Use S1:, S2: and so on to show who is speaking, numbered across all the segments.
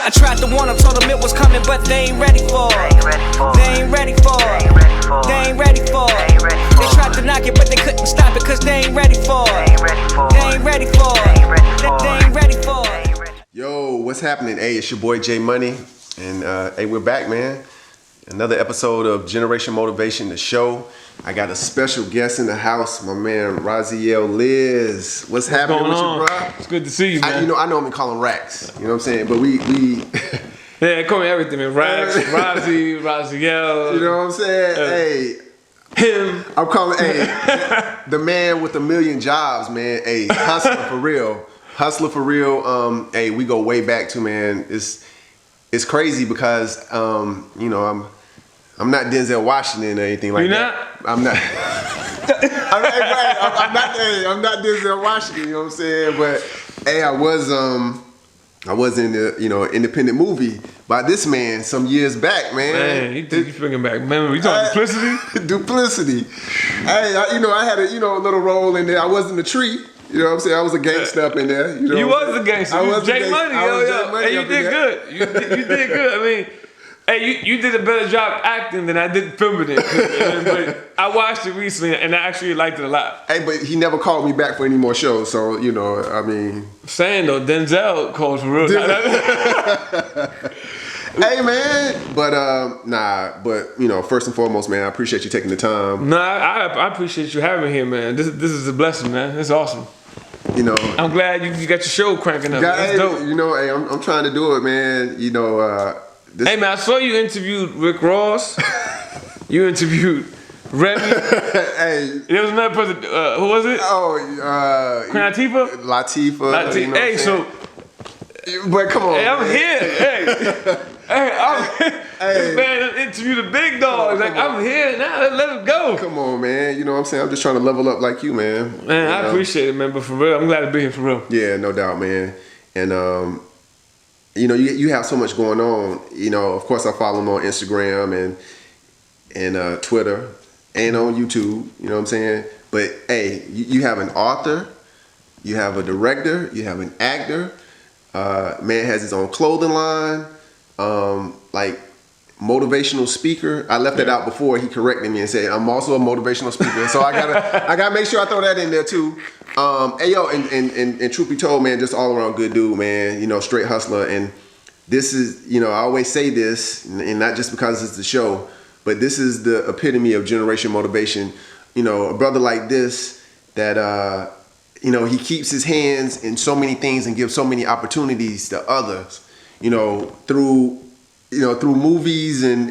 S1: I tried to warn them, told them it was coming, but they ain't ready for it. They ain't ready for it. They ain't ready for it. They tried to knock it, but they couldn't stop it, cause they ain't ready for it. They ain't ready for it. They ain't ready for it.
S2: Yo, what's happening? Hey, it's your boy J Money, and hey, we're back, man. Another episode of Generation Motivation, the show. I got a special guest in the house, my man Raxiel Liz. What's happening with you, bro?
S3: It's good to see you, man.
S2: I know I'm calling Rax. You know what I'm saying? But we
S3: yeah, call me everything, man. Rax, Raxiel.
S2: You know what I'm saying?
S3: Him.
S2: I'm calling the man with a million jobs, man. Hey, hustler for real. Hustler for real. Hey, we go way back to, man. It's crazy because you know, I'm not Denzel Washington or anything like that.
S3: You're not?
S2: I'm not. I'm not Denzel Washington. You know what I'm saying? But hey, I was in the independent movie by this man some years back, man.
S3: Man, you bringing back memories. You talking Duplicity?
S2: Duplicity. Hey, I had a little role in there. I was in the tree. You know what I'm saying? I was a gangster up in there. You know,
S3: you was a gangster. You was J Money, yo. Hey, you did good. You did good. I mean, hey, you did a better job acting than I did filming it. But I watched it recently, and I actually liked it a lot.
S2: Hey, but he never called me back for any more shows, so, you know, I mean...
S3: Saying, though, Denzel calls for real.
S2: Hey, man. But, but, you know, first and foremost, man, I appreciate you taking the time.
S3: Nah, I appreciate you having me here, man. This is a blessing, man. It's awesome.
S2: You know,
S3: I'm glad you got your show cranking up. That's dope.
S2: You know, hey, I'm trying to do it, man. You know,
S3: hey, man, I saw you interviewed Rick Ross. You interviewed Remy.
S2: Hey,
S3: there was another person. Who was it?
S2: Oh,
S3: Queen Latifah.
S2: You know
S3: hey, so.
S2: But come on.
S3: Hey, I'm here. Hey, this man interviewed the big dogs. I'm here now. Let it go.
S2: Come on, man. You know what I'm saying? I'm just trying to level up like you, man.
S3: Man, I appreciate it, man. But for real, I'm glad to be here for real.
S2: Yeah, no doubt, man. And you know, you have so much going on. You know, of course, I follow him on Instagram and Twitter and on YouTube. You know what I'm saying? But hey, you have an author, you have a director, you have an actor. Man has his own clothing line. Like motivational speaker. I left that out before. He corrected me and said I'm also a motivational speaker. So I gotta make sure I throw that in there too. Hey yo, and truth be told, man, just all around good dude, man. You know, straight hustler. And this is, you know, I always say this, and not just because it's the show, but this is the epitome of generation motivation. You know, a brother like this that you know, he keeps his hands in so many things and gives so many opportunities to others. You know, through movies and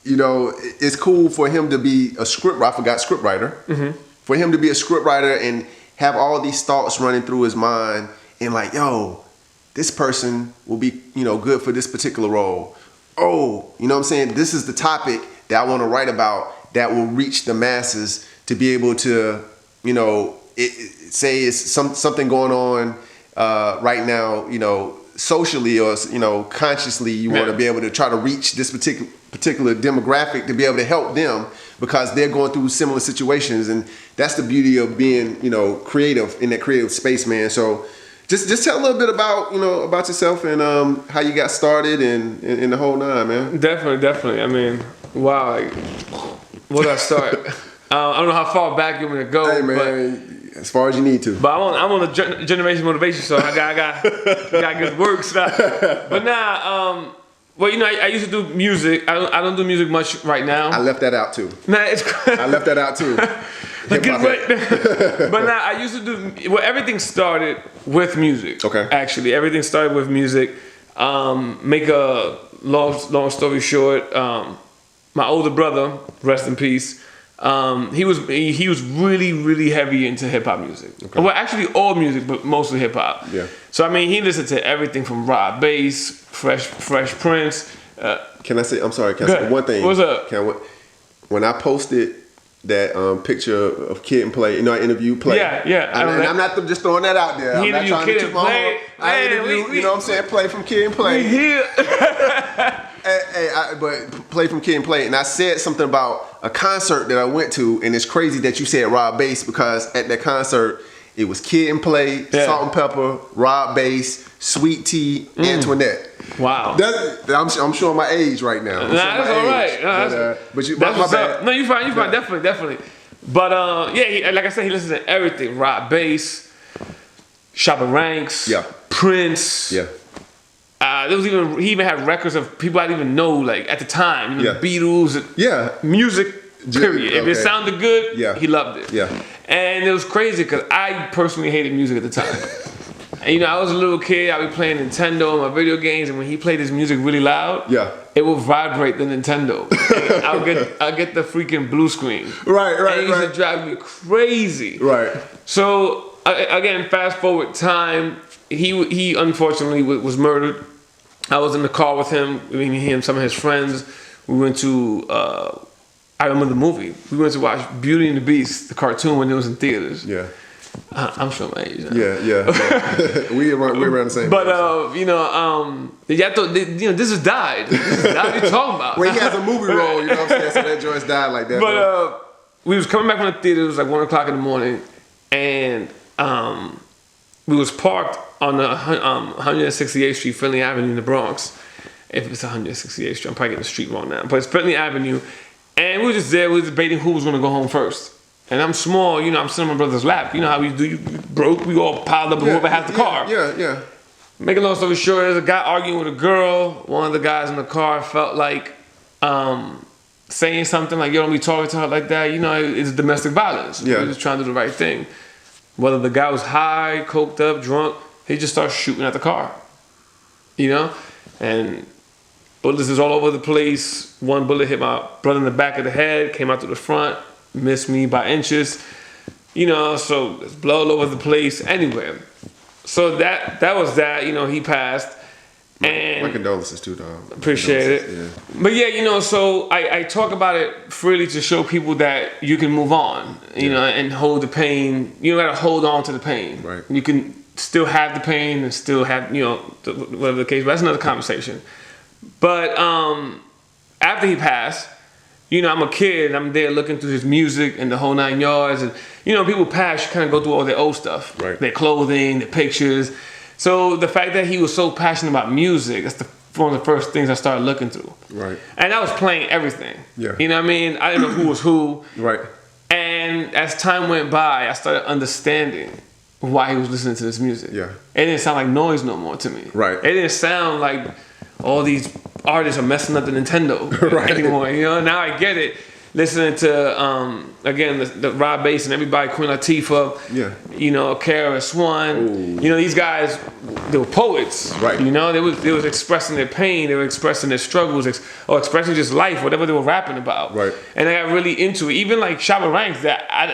S2: you know, it's cool for him to be a script writer. Mm-hmm. For him to be a script writer and have all these thoughts running through his mind and like, yo, this person will be, you know, good for this particular role. Oh, you know what I'm saying? This is the topic that I want to write about that will reach the masses to be able to, you know, say it's something going on right now, you know, socially or, you know, consciously, you want to be able to try to reach this particular demographic to be able to help them because they're going through similar situations. And that's the beauty of being, you know, creative in that creative space, man. So just tell a little bit about, you know, about yourself and how you got started and the whole nine, man.
S3: Definitely. I mean, wow. Like, where did I start? I don't know how far back you want me to go.
S2: Hey, man. As far as you need to.
S3: But I'm on the generation motivation, so I got good work stuff. But now, well, you know, I used to do music. I don't do music much right now.
S2: I left that out too.
S3: Nah, it's
S2: I left that out too.
S3: But now I used to do. Well, everything started with music. Okay. Actually, everything started with music. Make a long story short. My older brother, rest in peace. He was really heavy into hip hop music. Okay. Well, actually all music, but mostly hip hop. Yeah. So I mean, he listened to everything from rock, bass, Fresh Prince.
S2: Can I say? I'm sorry. Can I say one thing?
S3: What's up?
S2: When I posted that picture of Kid and Play, you know, I interviewed Play.
S3: Yeah.
S2: And I'm not just throwing that out there. I'm not trying to toot my horn. I interviewed, you know what I'm saying? Play from Kid and Play.
S3: We here.
S2: But Play from Kid and Play, and I said something about a concert that I went to, and it's crazy that you said Rob Bass because at that concert, it was Kid and Play, Salt and Pepper, Rob Bass, Sweet Tea, Antoinette.
S3: Wow.
S2: I'm showing my age right now.
S3: That's all right.
S2: But
S3: that's
S2: my bad.
S3: Up. No, you fine. Definitely. But like I said, he listens to everything. Rob Bass, Shabba Ranks, Prince.
S2: Yeah.
S3: He even had records of people I didn't even know, like at the time, the Beatles.
S2: Yeah.
S3: Music. Period. If it sounded good, he loved it.
S2: Yeah.
S3: And it was crazy because I personally hated music at the time. And I was a little kid. I'd be playing Nintendo and my video games, and when he played his music really loud, it would vibrate the Nintendo. I'll get the freaking blue screen.
S2: Right.
S3: And it used to drive me crazy.
S2: Right.
S3: So again, fast forward time. He unfortunately was murdered. I was in the car with him. He and some of his friends. We went to. I remember the movie. We went to watch Beauty and the Beast, the cartoon, when it was in theaters.
S2: Yeah.
S3: I'm showing my age.
S2: Yeah. We're around the same.
S3: But this has died. This is what you talking about?
S2: Well, he has a movie role, you know what I'm saying? So that joint's died like that.
S3: But we was coming back from the theater. It was like 1:00 in the morning, and we was parked on the 168th Street, Finley Avenue in the Bronx. If it's 168th Street, I'm probably getting the street wrong now, but it's Finley Avenue. And we were just there, we were debating who was gonna go home first. And I'm small, I'm sitting on my brother's lap. You know how we do, you broke, we all piled up and whoever has the car.
S2: Yeah.
S3: Make a long story short, there's a guy arguing with a girl. One of the guys in the car felt like saying something like, "Yo, don't be talking to her like that." It's domestic violence.
S2: Yeah.
S3: We're just trying to do the right thing. Whether the guy was high, coked up, drunk, he just started shooting at the car. And bullets is all over the place. One bullet hit my brother in the back of the head, came out to the front, missed me by inches. So there's blood all over the place. Anyway, so that was that. He passed. And
S2: my condolences too, dog.
S3: Appreciate it.
S2: Yeah.
S3: But so I talk about it freely to show people that you can move on, and hold the pain. You don't gotta hold on to the pain.
S2: Right.
S3: You can still have the pain and still have, whatever the case. But that's another conversation. But after he passed, I'm a kid and I'm there looking through his music and the whole 9 yards. And, people pass, you kind of go through all their old stuff.
S2: Right.
S3: Their clothing, their pictures. So the fact that he was so passionate about music, that's one of the first things I started looking through.
S2: Right.
S3: And I was playing everything.
S2: Yeah.
S3: You know what I mean? I didn't know who was who.
S2: Right.
S3: And as time went by, I started understanding why he was listening to this music.
S2: Yeah.
S3: It didn't sound like noise no more to me.
S2: Right.
S3: It didn't sound like all these artists are messing up the Nintendo anymore. Now I get it. Listening to again the Rob Bass and everybody, Queen Latifah, KRS-One. These guys, they were poets.
S2: Right.
S3: They was expressing their pain, they were expressing their struggles, or expressing just life, whatever they were rapping about.
S2: Right.
S3: And I got really into it. Even like Shabba Ranks, that I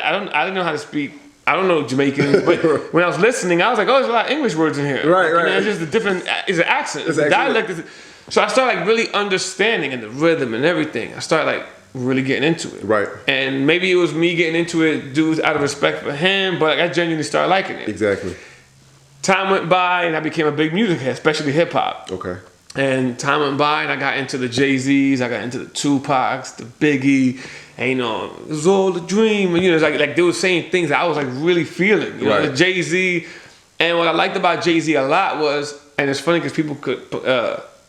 S3: didn't know how to speak. I don't know Jamaican, but when I was listening, I was like, oh, there's a lot of English words in here.
S2: Right.
S3: It's just it's an accent. It's a dialect. So I started like really understanding and the rhythm and everything. I started like really getting into it.
S2: Right.
S3: And maybe it was me getting into it due out of respect for him, but I genuinely started liking it.
S2: Exactly.
S3: Time went by and I became a big music head, especially hip hop.
S2: Okay.
S3: And time went by and I got into the Jay-Z's, I got into the Tupacs, the Biggie, and it was all a dream. And it's like they were saying things that I was like really feeling. The Jay-Z. And what I liked about Jay-Z a lot was, and it's funny because people could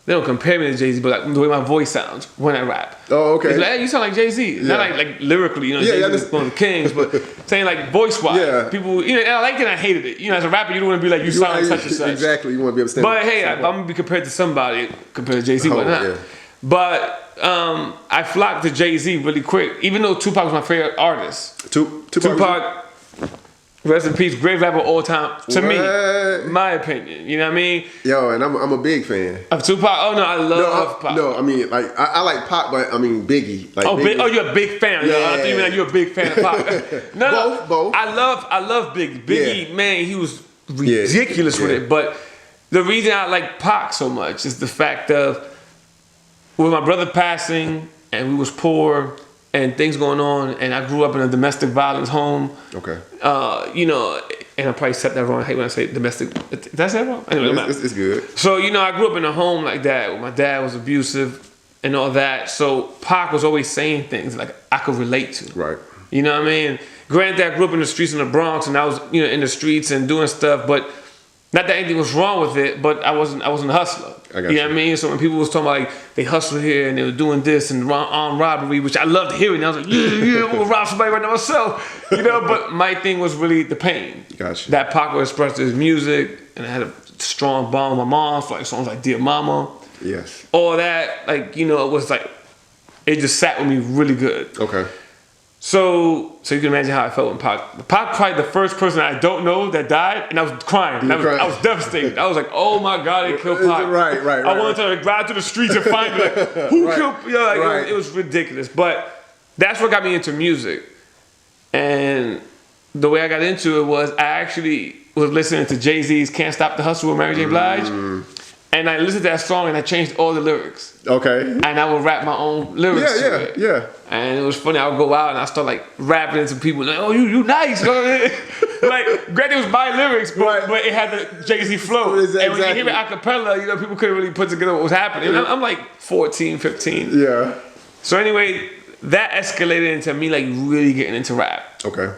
S3: they don't compare me to Jay-Z, but like the way my voice sounds when I rap.
S2: Oh, okay.
S3: It's like, hey, you sound like Jay-Z.
S2: Yeah.
S3: Not like lyrically, Jay-Z is one of the kings, but saying like voice-wise.
S2: Yeah.
S3: People, and I liked it and I hated it. As a rapper, you don't want to be like, you sound like such and such.
S2: Exactly, you want to be able to stand.
S3: But hey, I'm going to be compared to somebody, compared to Jay-Z, whatnot.
S2: Yeah.
S3: But I flocked to Jay-Z really quick, even though Tupac was my favorite artist. Tupac, rest in peace, great rapper all time. To me, my opinion. You know what I mean?
S2: Yo, and I'm a big fan
S3: of Tupac. Oh no, I love Pac.
S2: No, I mean like I like Pac, but I mean Biggie. Like
S3: Biggie. You're a big fan.
S2: Yeah.
S3: I thought you meant like you're a big fan of Pac.
S2: Both.
S3: I love Biggie. Biggie, man, he was ridiculous with it. But the reason I like Pac so much is the fact of with my brother passing and we was poor and things going on, and I grew up in a domestic violence home.
S2: Okay.
S3: And I probably said that wrong. I hate when I say domestic. Did I say that wrong? Anyway,
S2: it's good.
S3: So, I grew up in a home like that where my dad was abusive and all that. So Pac was always saying things like I could relate to.
S2: Right.
S3: You know what I mean? granddad grew up in the streets in the Bronx, and I was, you know, in the streets and doing stuff, but not that anything was wrong with it, but I wasn't a hustler.
S2: I got
S3: you know what I mean? So when people was talking about like they hustle here and they were doing this and armed robbery, which I loved hearing, I was like, yeah, I'm gonna rob somebody right now myself, you know. But my thing was really the pain.
S2: Gotcha.
S3: That Pac would express his music, and I had a strong bond with my mom for like songs like Dear Mama.
S2: Yes.
S3: All that, like, you know, it was like it just sat with me really good.
S2: Okay.
S3: So you can imagine how I felt when Pac probably the first person I don't know that died, and I was crying. I was devastated. I was like, oh my God, they killed Pac.
S2: Right.
S3: I wanted to like, drive to the streets and find like, who killed, you know, like, it was ridiculous. But that's what got me into music. And the way I got into it was I actually was listening to Jay-Z's Can't Stop the Hustle with Mary J. Blige. And I listened to that song and I changed all the lyrics.
S2: Okay.
S3: And I would rap my own lyrics to it.
S2: Yeah.
S3: And it was funny. I would go out and I start like rapping into people like, "Oh, you nice." You know what I mean? Like, granted, it was my lyrics, but it had the Jay-Z flow.
S2: Exactly.
S3: And when you hear it a cappella, you know, people couldn't really put together what was happening. I'm like 14, 15.
S2: Yeah.
S3: So anyway, that escalated into me like really getting into rap.
S2: Okay.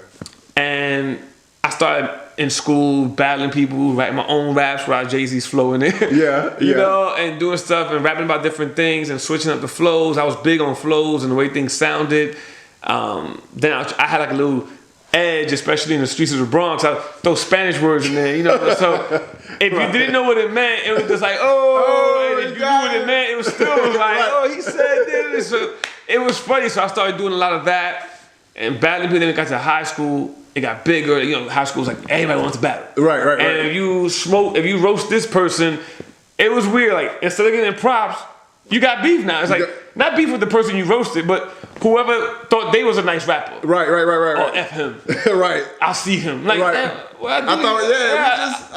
S3: And I started in school battling people, writing my own raps without Jay-Z's flow in it.
S2: Yeah.
S3: You know, and doing stuff and rapping about different things and switching up the flows. I was big on flows and the way things sounded. Then I had like a little edge, especially in the streets of the Bronx. I throw Spanish words in there, you know. So if you didn't know what it meant, it was just like, and if you knew what it meant, it was still like, oh, he said this. So it was funny. So I started doing a lot of that and battling people. Then we got to high school. It got bigger, you know. High school was like everybody wants to battle,
S2: right.
S3: And if you roast this person, it was weird. Like instead of getting props, you got beef now. It's like not beef with the person you roasted, but whoever thought they was a nice rapper,
S2: right.
S3: or F him,
S2: right.
S3: I'll see him. Like,
S2: right.
S3: I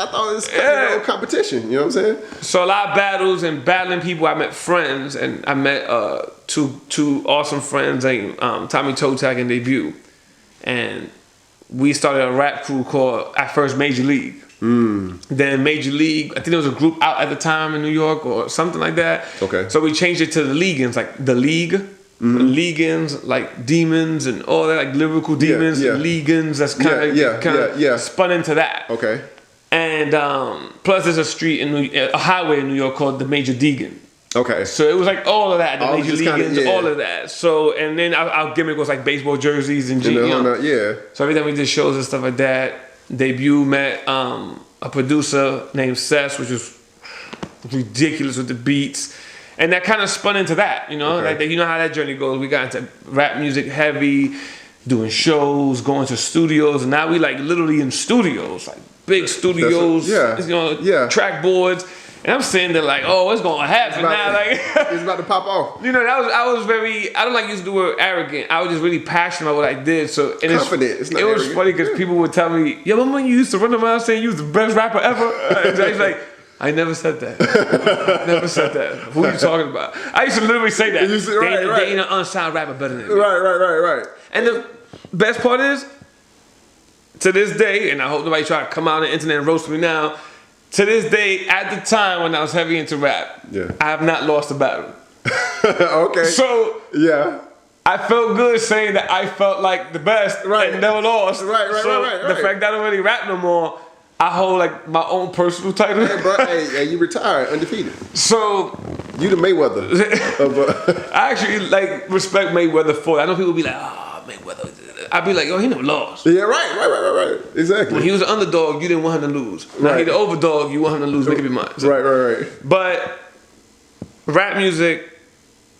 S2: thought it was competition. You know what I'm saying?
S3: So a lot of battles and battling people. I met friends, and I met two awesome friends named Tommy Toe Tag and Debut, and we started a rap crew called, at first, Major League. Then Major League, I think there was a group out at the time in New York or something like that.
S2: Okay.
S3: So we changed it to the Legions, like the League. Legions, like demons and all that, like lyrical demons and Legions. That's kind of spun into that.
S2: Okay.
S3: And plus there's a highway in New York called the Major Deegan.
S2: Okay.
S3: So it was like all of that, the
S2: all
S3: Major Leagues, all of that. So, and then our gimmick was like baseball jerseys and
S2: yeah.
S3: So every time we did shows and stuff like that, Debut met a producer named Sess, which was ridiculous with the beats. And that kind of spun into that, you know?
S2: Okay.
S3: Like, you know how that journey goes. We got into rap music heavy, doing shows, going to studios, and now we like literally in studios, like big studios, track boards. And I'm sitting there like, oh, it's gonna happen now. Like
S2: it's about to pop off.
S3: You know, I was very, I don't like using the word arrogant. I was just really passionate about what I did. So and
S2: confident. It's not
S3: it was
S2: arrogant.
S3: funny because people would tell me, yo, remember when you used to run around saying you was the best rapper ever? And I was like, I never said that. Never said that. Who are you talking about? I used to literally say that. They ain't an unsigned rapper better than me.
S2: Right.
S3: And the best part is, to this day, and I hope nobody try to come out on the internet and roast me now, to this day, at the time when I was heavy into rap, I have not lost a battle.
S2: Okay.
S3: So I felt good saying that I felt like the best and never lost.
S2: Right.
S3: The fact that I don't really rap no more, I hold like my own personal title.
S2: Hey, bro, hey, you retired undefeated.
S3: So
S2: you the Mayweather.
S3: I actually like respect Mayweather for it. I know people be like, Mayweather. I'd be like, yo, he never lost.
S2: Yeah, right. Exactly.
S3: When he was an underdog, you didn't want him to lose. Now he the overdog, you want him to lose. Make up your mind. So,
S2: right.
S3: But rap music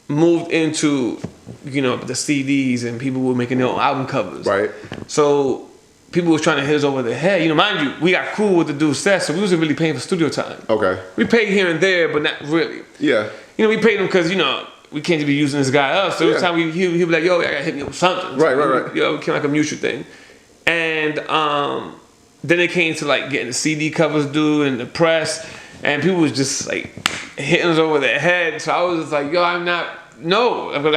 S3: moved into, you know, the CDs and people were making their own album covers.
S2: Right.
S3: So people was trying to hit us over the head. You know, mind you, we got cool with the dude Seth, so we wasn't really paying for studio time. Okay. We paid here and there, but not really. Yeah. You know, we paid him because, you know, we can't just be using this guy up. So every time he'd be like, yo, I gotta hit me with something. Right. You know, it became like a mutual thing. And then it came to like getting the CD covers due and the press, and people was just like hitting us over their head. So I was just like, yo, I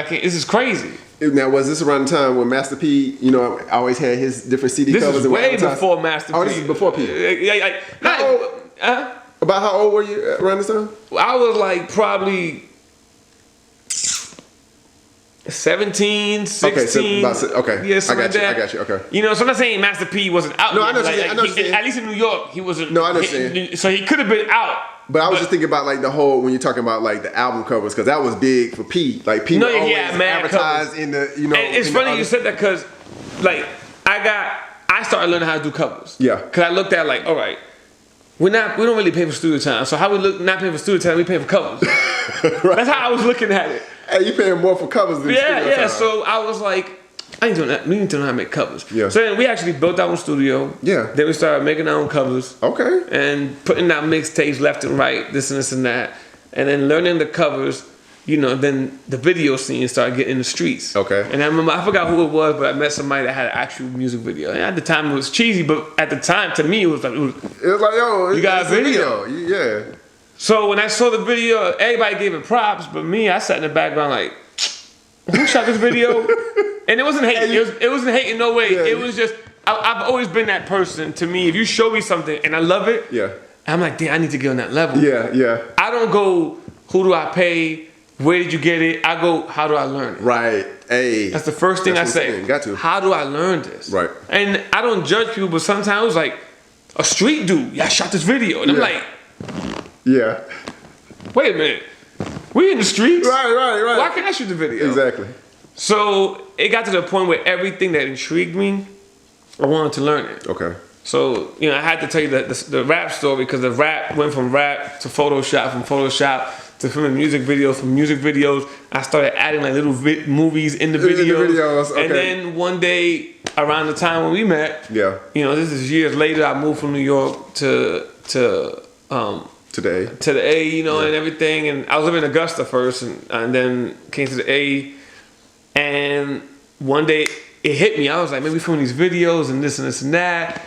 S3: can't, this is crazy.
S2: Now, was this around the time when Master P, you know, always had his different CD covers?
S3: This is way before Master P.
S2: Oh, this is before P. About how old were you around this time?
S3: I was like probably 17, 16.
S2: Okay.
S3: Yeah, something
S2: I
S3: like
S2: got you. Okay.
S3: You know, so I'm not saying Master P wasn't out.
S2: No,
S3: yet,
S2: I know.
S3: like,
S2: I know.
S3: at least in New York, he wasn't.
S2: No, I understand.
S3: So he could have been out.
S2: But I was just thinking about like the whole when you're talking about like the album covers because that was big for P. Like P always advertised in the
S3: And it's funny you said that because like I started learning how to do covers.
S2: Yeah.
S3: Because I looked at like, all right, we don't really pay for studio time. So how we not paying for studio time? We pay for covers. Right. That's how I was looking at it.
S2: Hey, you paying more for covers than studio time.
S3: So I was like, we need to know how to make covers.
S2: Yeah.
S3: So then we actually built our own studio.
S2: Yeah.
S3: Then we started making our own covers.
S2: Okay.
S3: And putting out mixtapes left and right, this and that. And then learning the covers, you know, then the video scene started getting in the streets.
S2: Okay.
S3: And I remember, I forgot who it was, but I met somebody that had an actual music video. And at the time it was cheesy, but at the time, to me, it was like,
S2: yo,
S3: you got a video.
S2: Yeah.
S3: So when I saw the video, everybody gave it props, but me, I sat in the background like, who shot this video? And it wasn't hating. It wasn't hating no way. Yeah. It was just, I've always been that person. To me, if you show me something and I love it, I'm like, damn, I need to get on that level.
S2: Yeah.
S3: I don't go, who do I pay? Where did you get it? I go, how do I learn it?
S2: Right. Hey.
S3: That's the first thing I say.
S2: Got to.
S3: How do I learn this?
S2: Right.
S3: And I don't judge people, but sometimes it was like, a street dude, yeah, I shot this video. And I'm like,
S2: yeah.
S3: Wait a minute. We in the streets?
S2: Right.
S3: Why can't I shoot the video?
S2: Exactly.
S3: So it got to the point where everything that intrigued me, I wanted to learn it.
S2: Okay.
S3: So, you know, I had to tell you the rap story because the rap went from rap to Photoshop, from Photoshop to filming music videos, from music videos, I started adding like little movies in the videos.
S2: Okay.
S3: And then one day, around the time when we met, you know, this is years later, I moved from New York to the A, you know, and everything. And I was living in Augusta first, and then came to the A. And one day it hit me. I was like, maybe film these videos and this and that.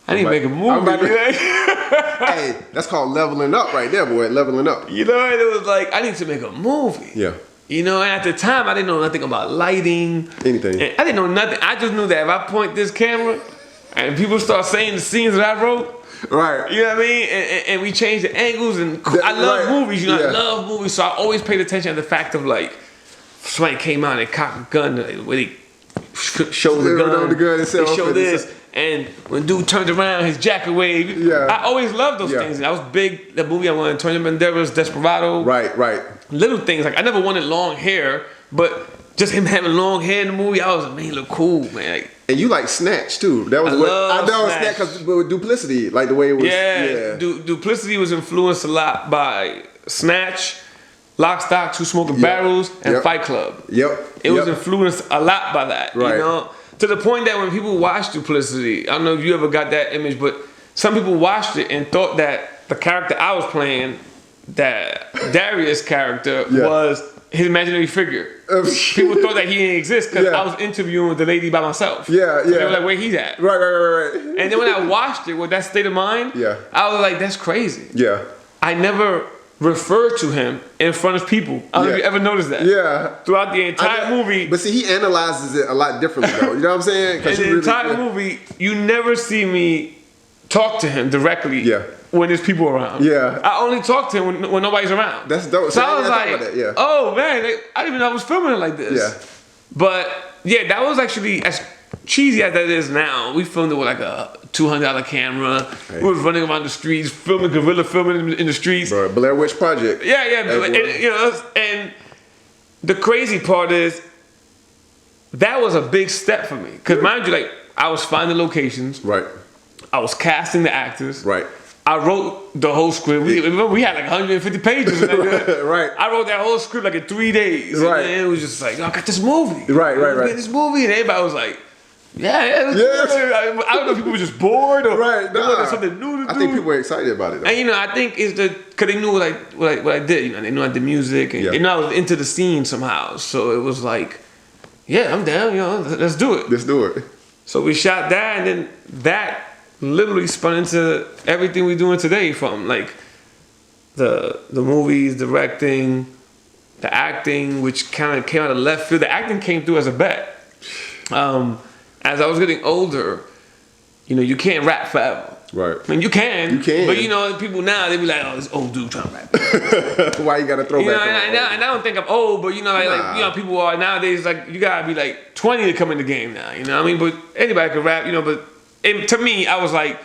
S3: I need to make a movie.
S2: Hey, that's called leveling up right there, boy. Leveling up.
S3: You know, and it was like, I need to make a movie.
S2: Yeah.
S3: You know, and at the time, I didn't know nothing about lighting.
S2: Anything.
S3: And I didn't know nothing. I just knew that if I point this camera and people start saying the scenes that I wrote,
S2: right.
S3: You know what I mean? And we changed the angles, and I love movies. You know, I love movies, so I always paid attention to the fact of like, somebody came out and cocked a gun, where they show the gun, they show this, and when dude turned around, his jacket waved. Yeah. I always loved those things. That was big. The movie I wanted, Antonio Banderas, Desperado.
S2: Right.
S3: Little things like I never wanted long hair, but just him having long hair in the movie, I was like, man, he look cool, man. Like,
S2: and you like Snatch too. That was I know Snatch because with Duplicity, like the way it was.
S3: Yeah. Duplicity was influenced a lot by Snatch, Lock, Stock, Two Smoking Barrels, and Fight Club. It was influenced a lot by that.
S2: Right.
S3: You know, to the point that when people watched Duplicity, I don't know if you ever got that image, but some people watched it and thought that the character I was playing, that Darius character, was his imaginary figure. People thought that he didn't exist because I was interviewing the lady by myself. So they were like, where he's at?
S2: Right.
S3: And then when I watched it with that state of mind, I was like, that's crazy. I never referred to him in front of people. I don't know if you ever noticed that. Throughout the entire movie.
S2: But see, he analyzes it a lot differently though. You know what I'm saying?
S3: In the entire movie, you never see me talk to him directly when there's people around. I only talk to him when nobody's around.
S2: That's dope.
S3: So I was like, oh man, I didn't even know I was filming it like this. But yeah, that was actually, as cheesy as that is now, we filmed it with like a $200 camera. We was running around the streets, guerrilla filming in the streets.
S2: Bro, Blair Witch Project.
S3: And, you know, and the crazy part is, that was a big step for me. Because mind you, like, I was finding locations.
S2: Right.
S3: I was casting the actors.
S2: Right.
S3: I wrote the whole script. Remember, we had like 150 pages.
S2: Right.
S3: I wrote that whole script like in 3 days.
S2: Right.
S3: And it was just like, oh, I got this movie.
S2: Right.
S3: This movie. And everybody was like, I don't know if people were just bored or they wanted something new to do.
S2: I think people were excited about it though.
S3: And you know, I think it's because they knew what I did. You know, they knew I did music, and they knew I was into the scene somehow. So it was like, I'm down. You know, let's do it.
S2: Let's do it.
S3: So we shot that, and then that literally spun into everything we're doing today, from like the movies, directing, the acting, which kind of came out of left field. The acting came through as a bet. As I was getting older, you know, you can't rap forever.
S2: Right.
S3: I mean, you can.
S2: You can.
S3: But you know, people now, they be like, oh, this old dude trying to rap.
S2: Why you gotta throw
S3: You know,
S2: back
S3: and I don't think I'm old, but you know, like you know, people are nowadays like you gotta be like 20 to come in the game now. You know what I mean? But anybody can rap. You know, but to me, I was like,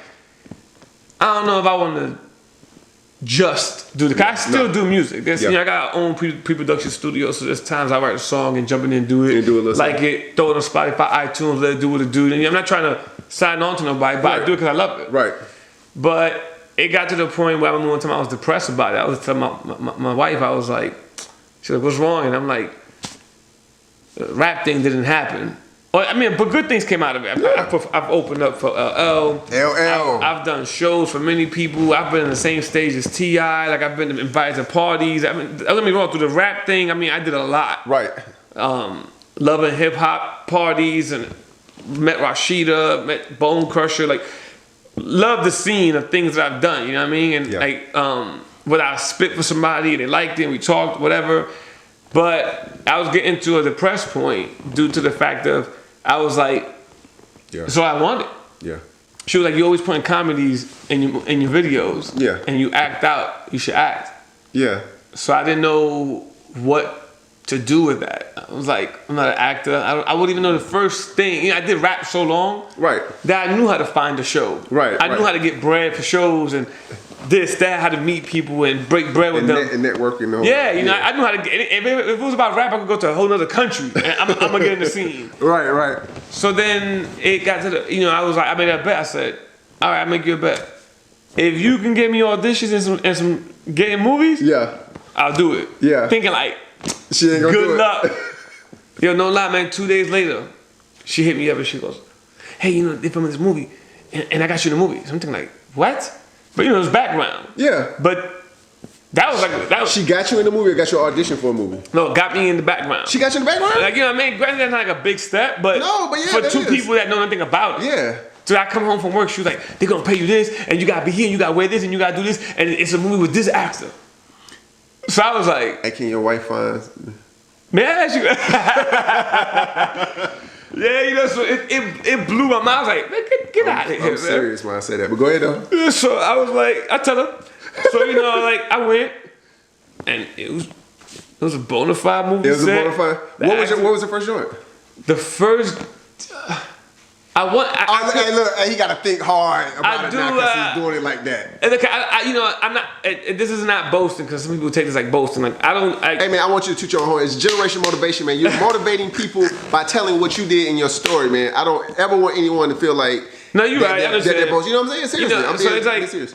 S3: I don't know if I want to just do the. I still do music. There's, you know, I got our own pre-production studio, so there's times I write a song and jump in and do it, like it, throw it on Spotify, iTunes, let it do what it do. And I'm not trying to sign on to nobody, but I do it because I love it.
S2: Right.
S3: But it got to the point where I remember one time I was depressed about it. I was telling my wife, I was like, she's like, what's wrong? And I'm like, the rap thing didn't happen. I mean, but good things came out of it. I've opened up for LL. I've done shows for many people. I've been in the same stage as T.I. Like, I've been invited to parties. I mean, don't get me wrong, through the rap thing, I mean, I did a lot.
S2: Right.
S3: Loving hip-hop parties and met Rashida, met Bone Crusher. Like, love the scene of things that I've done, you know what I mean? And, like, whether I spit for somebody and they liked it and we talked, whatever. But I was getting to a depressed point due to the fact of, I was like, so I wanted.
S2: Yeah.
S3: She was like, you always putting comedies in your videos.
S2: Yeah.
S3: And you act out. You should act. Yeah. So I didn't know what to do with that. I was like, I'm not an actor. I wouldn't even know the first thing. You know, I did rap so long. Right. That I knew how to find a show. Right. I knew how to get bread for shows and this, that, how to meet people and break bread with them. And networking. Yeah, you know, I knew how to get, if it was about rap, I could go to a whole other country and I'm gonna get in the scene. Right. So then it got to the, you know, I was like, I made a bet. I said, all right, I'll make you a bet. If you can get me auditions and some getting movies, I'll do it. Yeah. Thinking like, she ain't gonna good luck. Yo, no lie, man, 2 days later, she hit me up and she goes, hey, you know, they filming this movie and I got you in the movie. So I'm thinking like, what? But you know, it's background. Yeah. But that was like, she got you in the movie or got you an audition for a movie? No, got me in the background. She got you in the background? Like, you know what I mean? Granted, that's not like a big step, but, for two people that know nothing about it. Yeah. So I come home from work, she was like, they're gonna pay you this, and you gotta be here, and you gotta wear this, and you gotta do this, and it's a movie with this actor. So I was like, hey, can your wife find? May I ask you? Yeah, you know, so it blew my mind. I was like, man, get out of here. I'm serious when I say that, but go ahead though. So I was like, I tell her. So, you know, like, I went, and it was a bona fide movie. It was set. A bona fide. What was the first joint? The first. Hey, look, he got to think hard about it now because he's doing it like that. And look, you know, I'm not. This is not boasting because some people take this like boasting. Like hey man, I want you to toot your own horn. It's generation motivation, man. You're motivating people by telling what you did in your story, man. I don't ever want anyone to feel like no, you're right. You know what I'm saying? Seriously, you know, I'm being serious.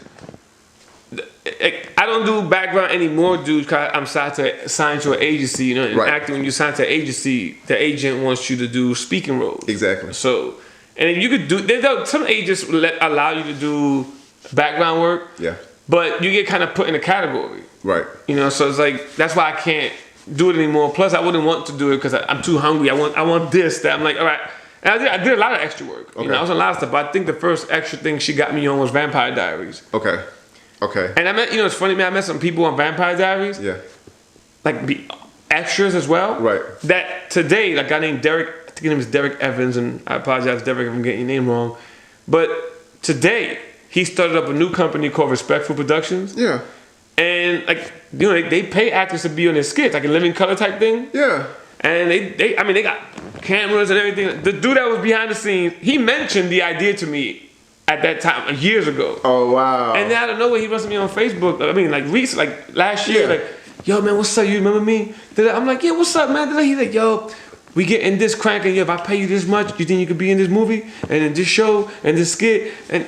S3: I don't do background anymore, dude. Cause I'm signed to an agency. You know, in acting, when you sign to an agency, the agent wants you to do speaking roles. Exactly. So. And if you could do, some agents allow you to do background work. Yeah. But you get kind of put in a category. Right. You know, so it's like, that's why I can't do it anymore. Plus, I wouldn't want to do it because I'm too hungry. I want this, that. I'm like, all right. And I did a lot of extra work. Okay. You know, I was on a lot of stuff. But I think the first extra thing she got me on was Vampire Diaries. Okay. And I met, you know, it's funny, man. I met some people on Vampire Diaries. Yeah. Like, extras as well. Right. That today, like a guy named Derek. I think his name is Derek Evans, and I apologize, Derek, if I'm getting your name wrong. But today, he started up a new company called Respectful Productions. Yeah. And, like, you know, they pay actors to be on their skits, like a living color type thing. Yeah. And they got cameras and everything. The dude that was behind the scenes, he mentioned the idea to me at that time, years ago. Oh, wow. And then out of nowhere, he runs to me on Facebook. I mean, like, recently, like, last year, like, yo, man, what's up? You remember me? I'm like, yeah, what's up, man? He's like, yo, we get in this crank, and if I pay you this much, you think you could be in this movie and in this show and this skit? And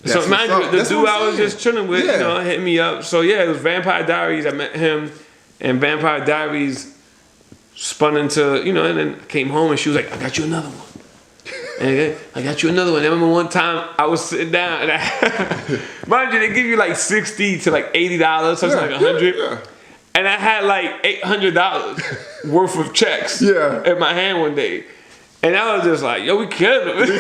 S3: so mind you, the dude I was just chilling with, you know, hit me up. So yeah, it was Vampire Diaries. I met him, and Vampire Diaries spun into, you know, and then came home and she was like, I got you another one. And I got you another one. I remember one time I was sitting down, and mind you, they give you like $60 to like $80, so it's like $100. Yeah. And I had like $800 worth of checks in my hand one day. And I was just like, yo, we killing them. You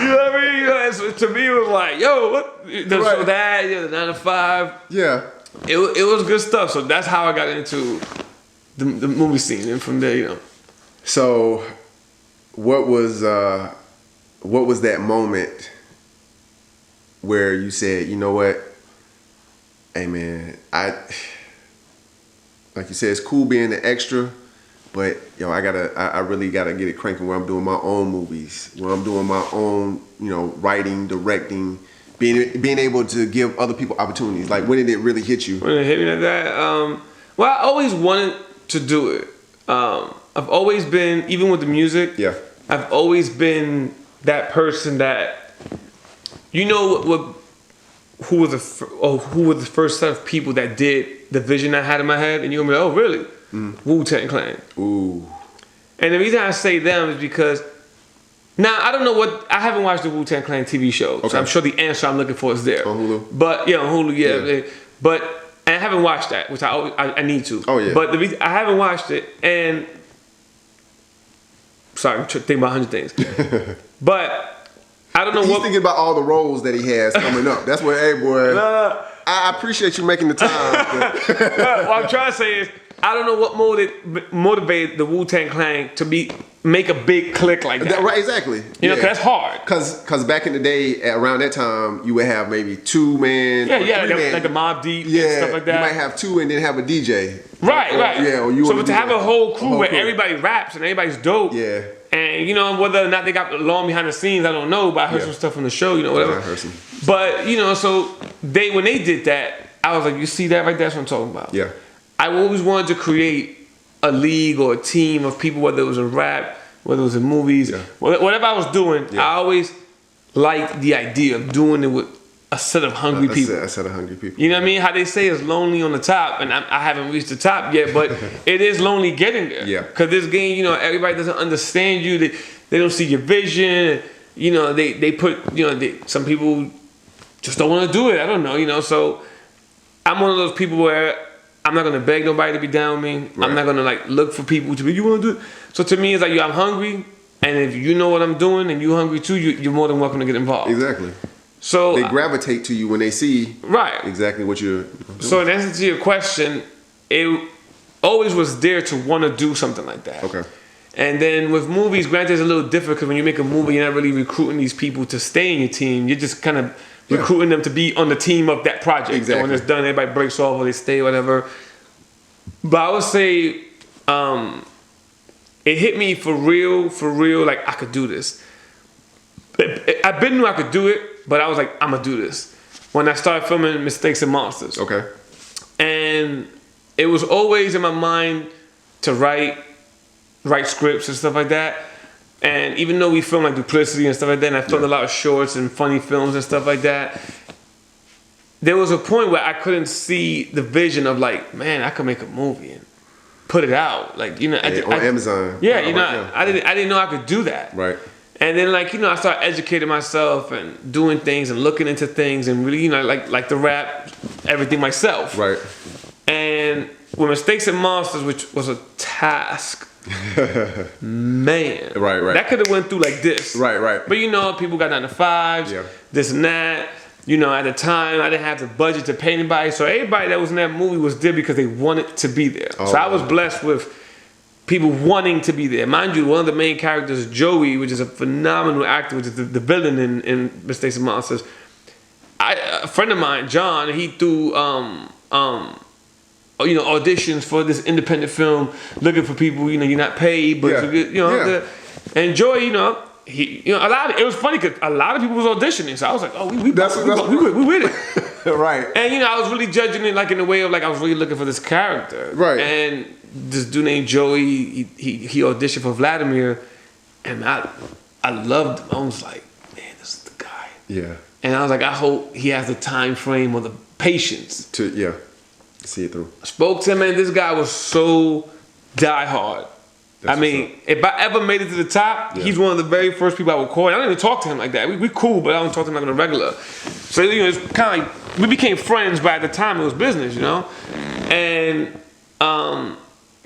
S3: know what I mean? You know, so to me, it was like, yo, what? So that, the 9 to 5. Yeah. It was good stuff. So that's how I got into the movie scene. And from there, you know.
S2: So what was that moment where you said, you know what? Hey man, like you said, it's cool being an extra, but yo, I really gotta get it cranking where I'm doing my own movies, where I'm doing my own, writing, directing, being able to give other people opportunities. Like, when did it really hit you?
S3: When it hit me like that, well, I always wanted to do it. I've always been, even with the music, I've always been that person that, who was the first set of people that did the vision I had in my head, and you're gonna be like, oh really? Wu-Tang Clan.
S2: Ooh.
S3: And the reason I say them is because now I don't know I haven't watched the Wu-Tang Clan TV show, so I'm sure the answer I'm looking for is there.
S2: On Hulu.
S3: But on Hulu, yeah. But I haven't watched that, which I need to.
S2: Oh yeah.
S3: But the reason I haven't watched it, and sorry, I'm thinking about 100 things, but. I don't know.
S2: He's thinking about all the roles that he has coming up. That's what, hey boy. I appreciate you making the time.
S3: What I'm trying to say is, I don't know what motivated the Wu-Tang Clan to make a big click like that.
S2: Right, exactly.
S3: Cause that's hard.
S2: Cause back in the day, around that time, you would have maybe 2 man.
S3: Like a Mob Deep, and stuff like that.
S2: You might have 2 and then have a DJ.
S3: Right.
S2: Yeah.
S3: So to have a whole crew where everybody raps and everybody's dope.
S2: Yeah.
S3: And whether or not they got long behind the scenes, I don't know. But I heard some stuff from the show, whatever.
S2: I heard some.
S3: But so when they did that, I was like, you see that right there? That's what I'm talking about.
S2: Yeah.
S3: I always wanted to create a league or a team of people, whether it was in rap, whether it was in movies, whatever I was doing. I always liked the idea of doing it with a set of hungry people.
S2: A set of hungry people.
S3: You know what I mean? How they say it's lonely on the top, and I haven't reached the top yet, but it is lonely getting there.
S2: Yeah.
S3: Because this game, everybody doesn't understand you. They don't see your vision. They put, some people just don't want to do it. I don't know, So I'm one of those people where I'm not gonna beg nobody to be down with me. Right. I'm not gonna look for people to be. You want to do it? So to me, it's like, I'm hungry, and if you know what I'm doing and you're hungry too, you're more than welcome to get involved.
S2: Exactly.
S3: So
S2: they gravitate to you when they see exactly what you're doing.
S3: So in answer to your question, it always was there to want to do something like that.
S2: Okay.
S3: And then with movies, granted, it's a little different because when you make a movie, you're not really recruiting these people to stay in your team. You're just kind of recruiting them to be on the team of that project.
S2: Exactly.
S3: And when it's done, everybody breaks off or they stay, whatever. But I would say it hit me for real, like I could do this. I've been knew I could do it, but I was like, I'm gonna do this. When I started filming Mistakes and Monsters.
S2: Okay.
S3: And it was always in my mind to write scripts and stuff like that. And even though we filmed like Duplicity and stuff like that, and I filmed a lot of shorts and funny films and stuff like that, there was a point where I couldn't see the vision of man, I could make a movie and put it out. on
S2: Amazon.
S3: Yeah, I didn't know I could do that.
S2: Right.
S3: And then I started educating myself and doing things and looking into things and really, like the rap, everything myself.
S2: Right.
S3: And with Mistakes and Monsters, which was a task, man.
S2: Right.
S3: That could have went through like this.
S2: Right.
S3: But people got 9 to 5s, this and that. At the time, I didn't have the budget to pay anybody. So everybody that was in that movie was there because they wanted to be there. So I was blessed with people wanting to be there. Mind you, one of the main characters, Joey, which is a phenomenal actor, which is the villain in Mistakes and Monsters. A friend of mine, John, he threw auditions for this independent film, looking for people. You're not paid, but and Joey, it was funny because a lot of people was auditioning. So I was like, oh, we with it.
S2: Right.
S3: And I was really judging it in a way of I was really looking for this character.
S2: Right.
S3: And this dude named Joey, he auditioned for Vladimir, and I loved him. I was like, man, this is the guy.
S2: Yeah.
S3: And I was like, I hope he has the time frame or the patience
S2: to see it through.
S3: I spoke to him, and this guy was so diehard. If I ever made it to the top, he's one of the very first people I would call. I don't even talk to him like that. We cool, but I don't talk to him on a regular. So it's kind of we became friends, but at the time it was business, And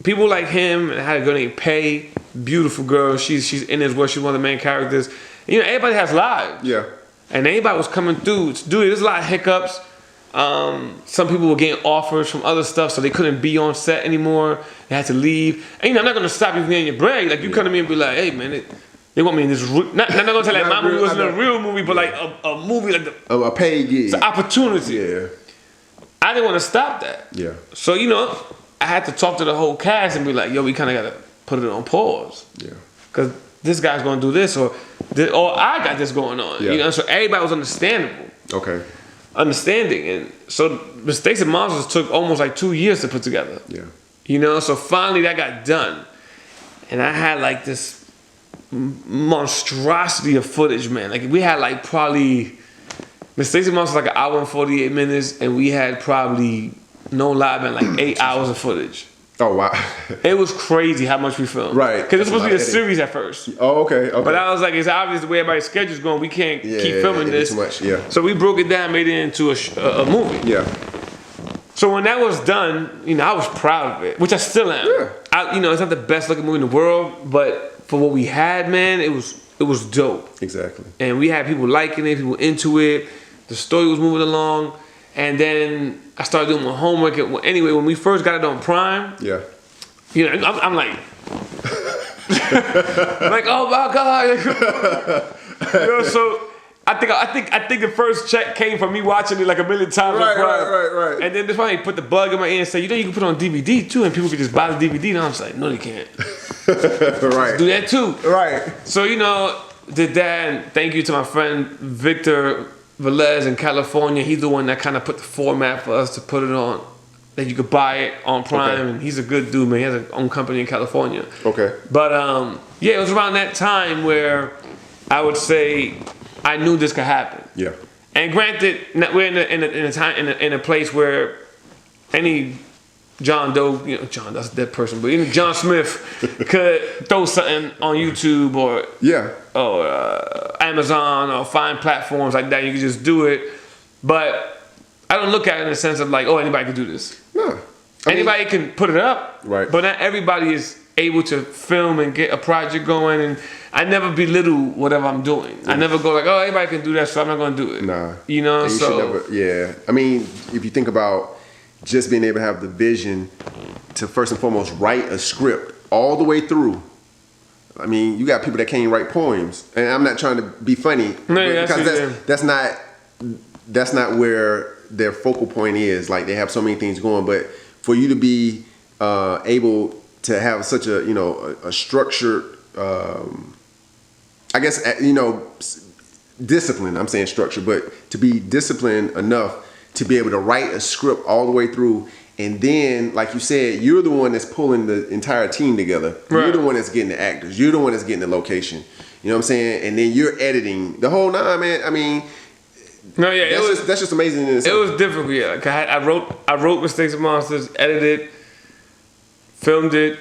S3: people like him, and I had a girl named Pay, beautiful girl. She's in as well. She's one of the main characters. Everybody has lives.
S2: Yeah.
S3: And anybody was coming through. Dude, there's a lot of hiccups. Some people were getting offers from other stuff, so they couldn't be on set anymore. They had to leave. And I'm not gonna stop you from getting your break. You come to me and be like, "Hey, man, They want me in this. Not gonna say like my movie wasn't a real movie, but like a movie like
S2: a paid gig.
S3: It's an opportunity.
S2: Yeah.
S3: I didn't want to stop that.
S2: Yeah.
S3: So I had to talk to the whole cast and be like, yo, we kind of gotta put it on pause. Yeah. Because this guy's gonna do this, or I got this going on.
S2: Yeah.
S3: So everybody was understandable.
S2: Okay.
S3: Understanding, and so Mistakes and Monsters took almost like 2 years to put together.
S2: Yeah.
S3: So finally that got done, and I had like this monstrosity of footage, man. Like we had like probably Mistakes and Monsters like 1 hour and 48 minutes, and we had probably no lie, man, like 8 hours of footage.
S2: Oh wow!
S3: It was crazy how much we filmed.
S2: Right.
S3: Because it was supposed to be a series at first.
S2: Oh, okay.
S3: But I was like, it's obvious the way everybody's schedule's going. We can't keep filming this.
S2: Too much. Yeah.
S3: So we broke it down, made it into a movie.
S2: Yeah.
S3: So when that was done, I was proud of it, which I still am.
S2: Yeah.
S3: It's not the best looking movie in the world, but for what we had, man, it was dope.
S2: Exactly.
S3: And we had people liking it, people into it. The story was moving along. And then I started doing my homework. Anyway, when we first got it on Prime, I'm like, like, oh my God. So I think the first check came from me watching it like a million times on Prime.
S2: Right.
S3: And then this why he put the bug in my ear and said, you can put it on DVD too, and people could just buy the DVD. And I was like, no, they can't.
S2: Right.
S3: Do that too.
S2: Right.
S3: So, did that, and thank you to my friend Victor Velez in California. He's the one that kind of put the format for us to put it on, that you could buy it on Prime. Okay. And he's a good dude, man. He has his own company in California.
S2: Okay.
S3: But it was around that time where I would say I knew this could happen. Yeah. And granted, we're in a place where any John Doe, John, that's a dead person, but even John Smith could throw something on YouTube or Amazon or find platforms like that. You can just do it. But I don't look at it in the sense of like, oh, anybody can do this. No. Anybody can put it up. Right. But not everybody is able to film and get a project going. And I never belittle whatever I'm doing. I never go like, oh, anybody can do that, so I'm not going to do it. Nah.
S2: I mean, if you think about just being able to have the vision to first and foremost write a script all the way through. I mean, you got people that can't write poems, and I'm not trying to be funny, because that's not where their focal point is. Like, they have so many things going, but for you to be able to have such a structured, I guess discipline. I'm saying structure, but to be disciplined enough to be able to write a script all the way through, and then, like you said, you're the one that's pulling the entire team together. Right. You're the one that's getting the actors. You're the one that's getting the location. You know what I'm saying? And then you're editing the whole nine, man. I mean, that's just amazing in itself.
S3: It was difficult. Yeah, like I wrote Mistakes and Monsters, edited, filmed it,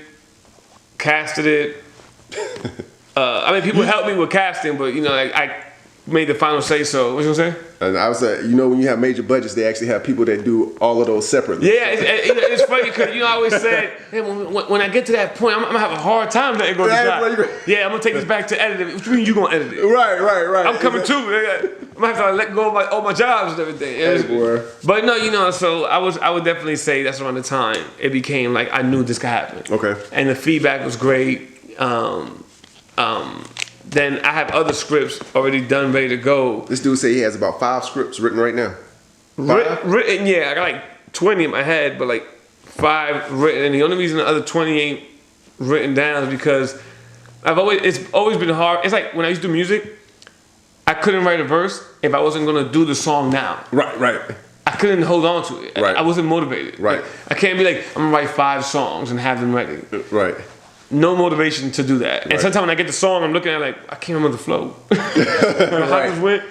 S3: casted it. People helped me with casting, but I made the final say so. What you gonna say?
S2: And I was like, when you have major budgets, they actually have people that do all of those separately.
S3: Yeah, it's funny because I always said, hey, when I get to that point, I'm gonna have a hard time letting go of the shot. Yeah, I'm gonna take this back to editing. What you mean you gonna edit it?
S2: Right.
S3: I'm coming too. I'm gonna have to let go of all my jobs and everything. But no, so I would definitely say that's around the time it became like I knew this could happen. Okay. And the feedback was great. Then I have other scripts already done, ready to go.
S2: This dude say he has about 5 scripts written right now.
S3: Written, yeah. I got like 20 in my head, but like 5 written. And the only reason the other 20 ain't written down is because it's always been hard. It's like when I used to do music, I couldn't write a verse if I wasn't gonna do the song now.
S2: Right.
S3: I couldn't hold on to it. Right. I wasn't motivated.
S2: Right.
S3: Like, I can't be like, I'm gonna write 5 songs and have them ready.
S2: Right.
S3: No motivation to do that. Right. And sometimes when I get the song, I'm looking at it like, I can't remember the flow. How this went.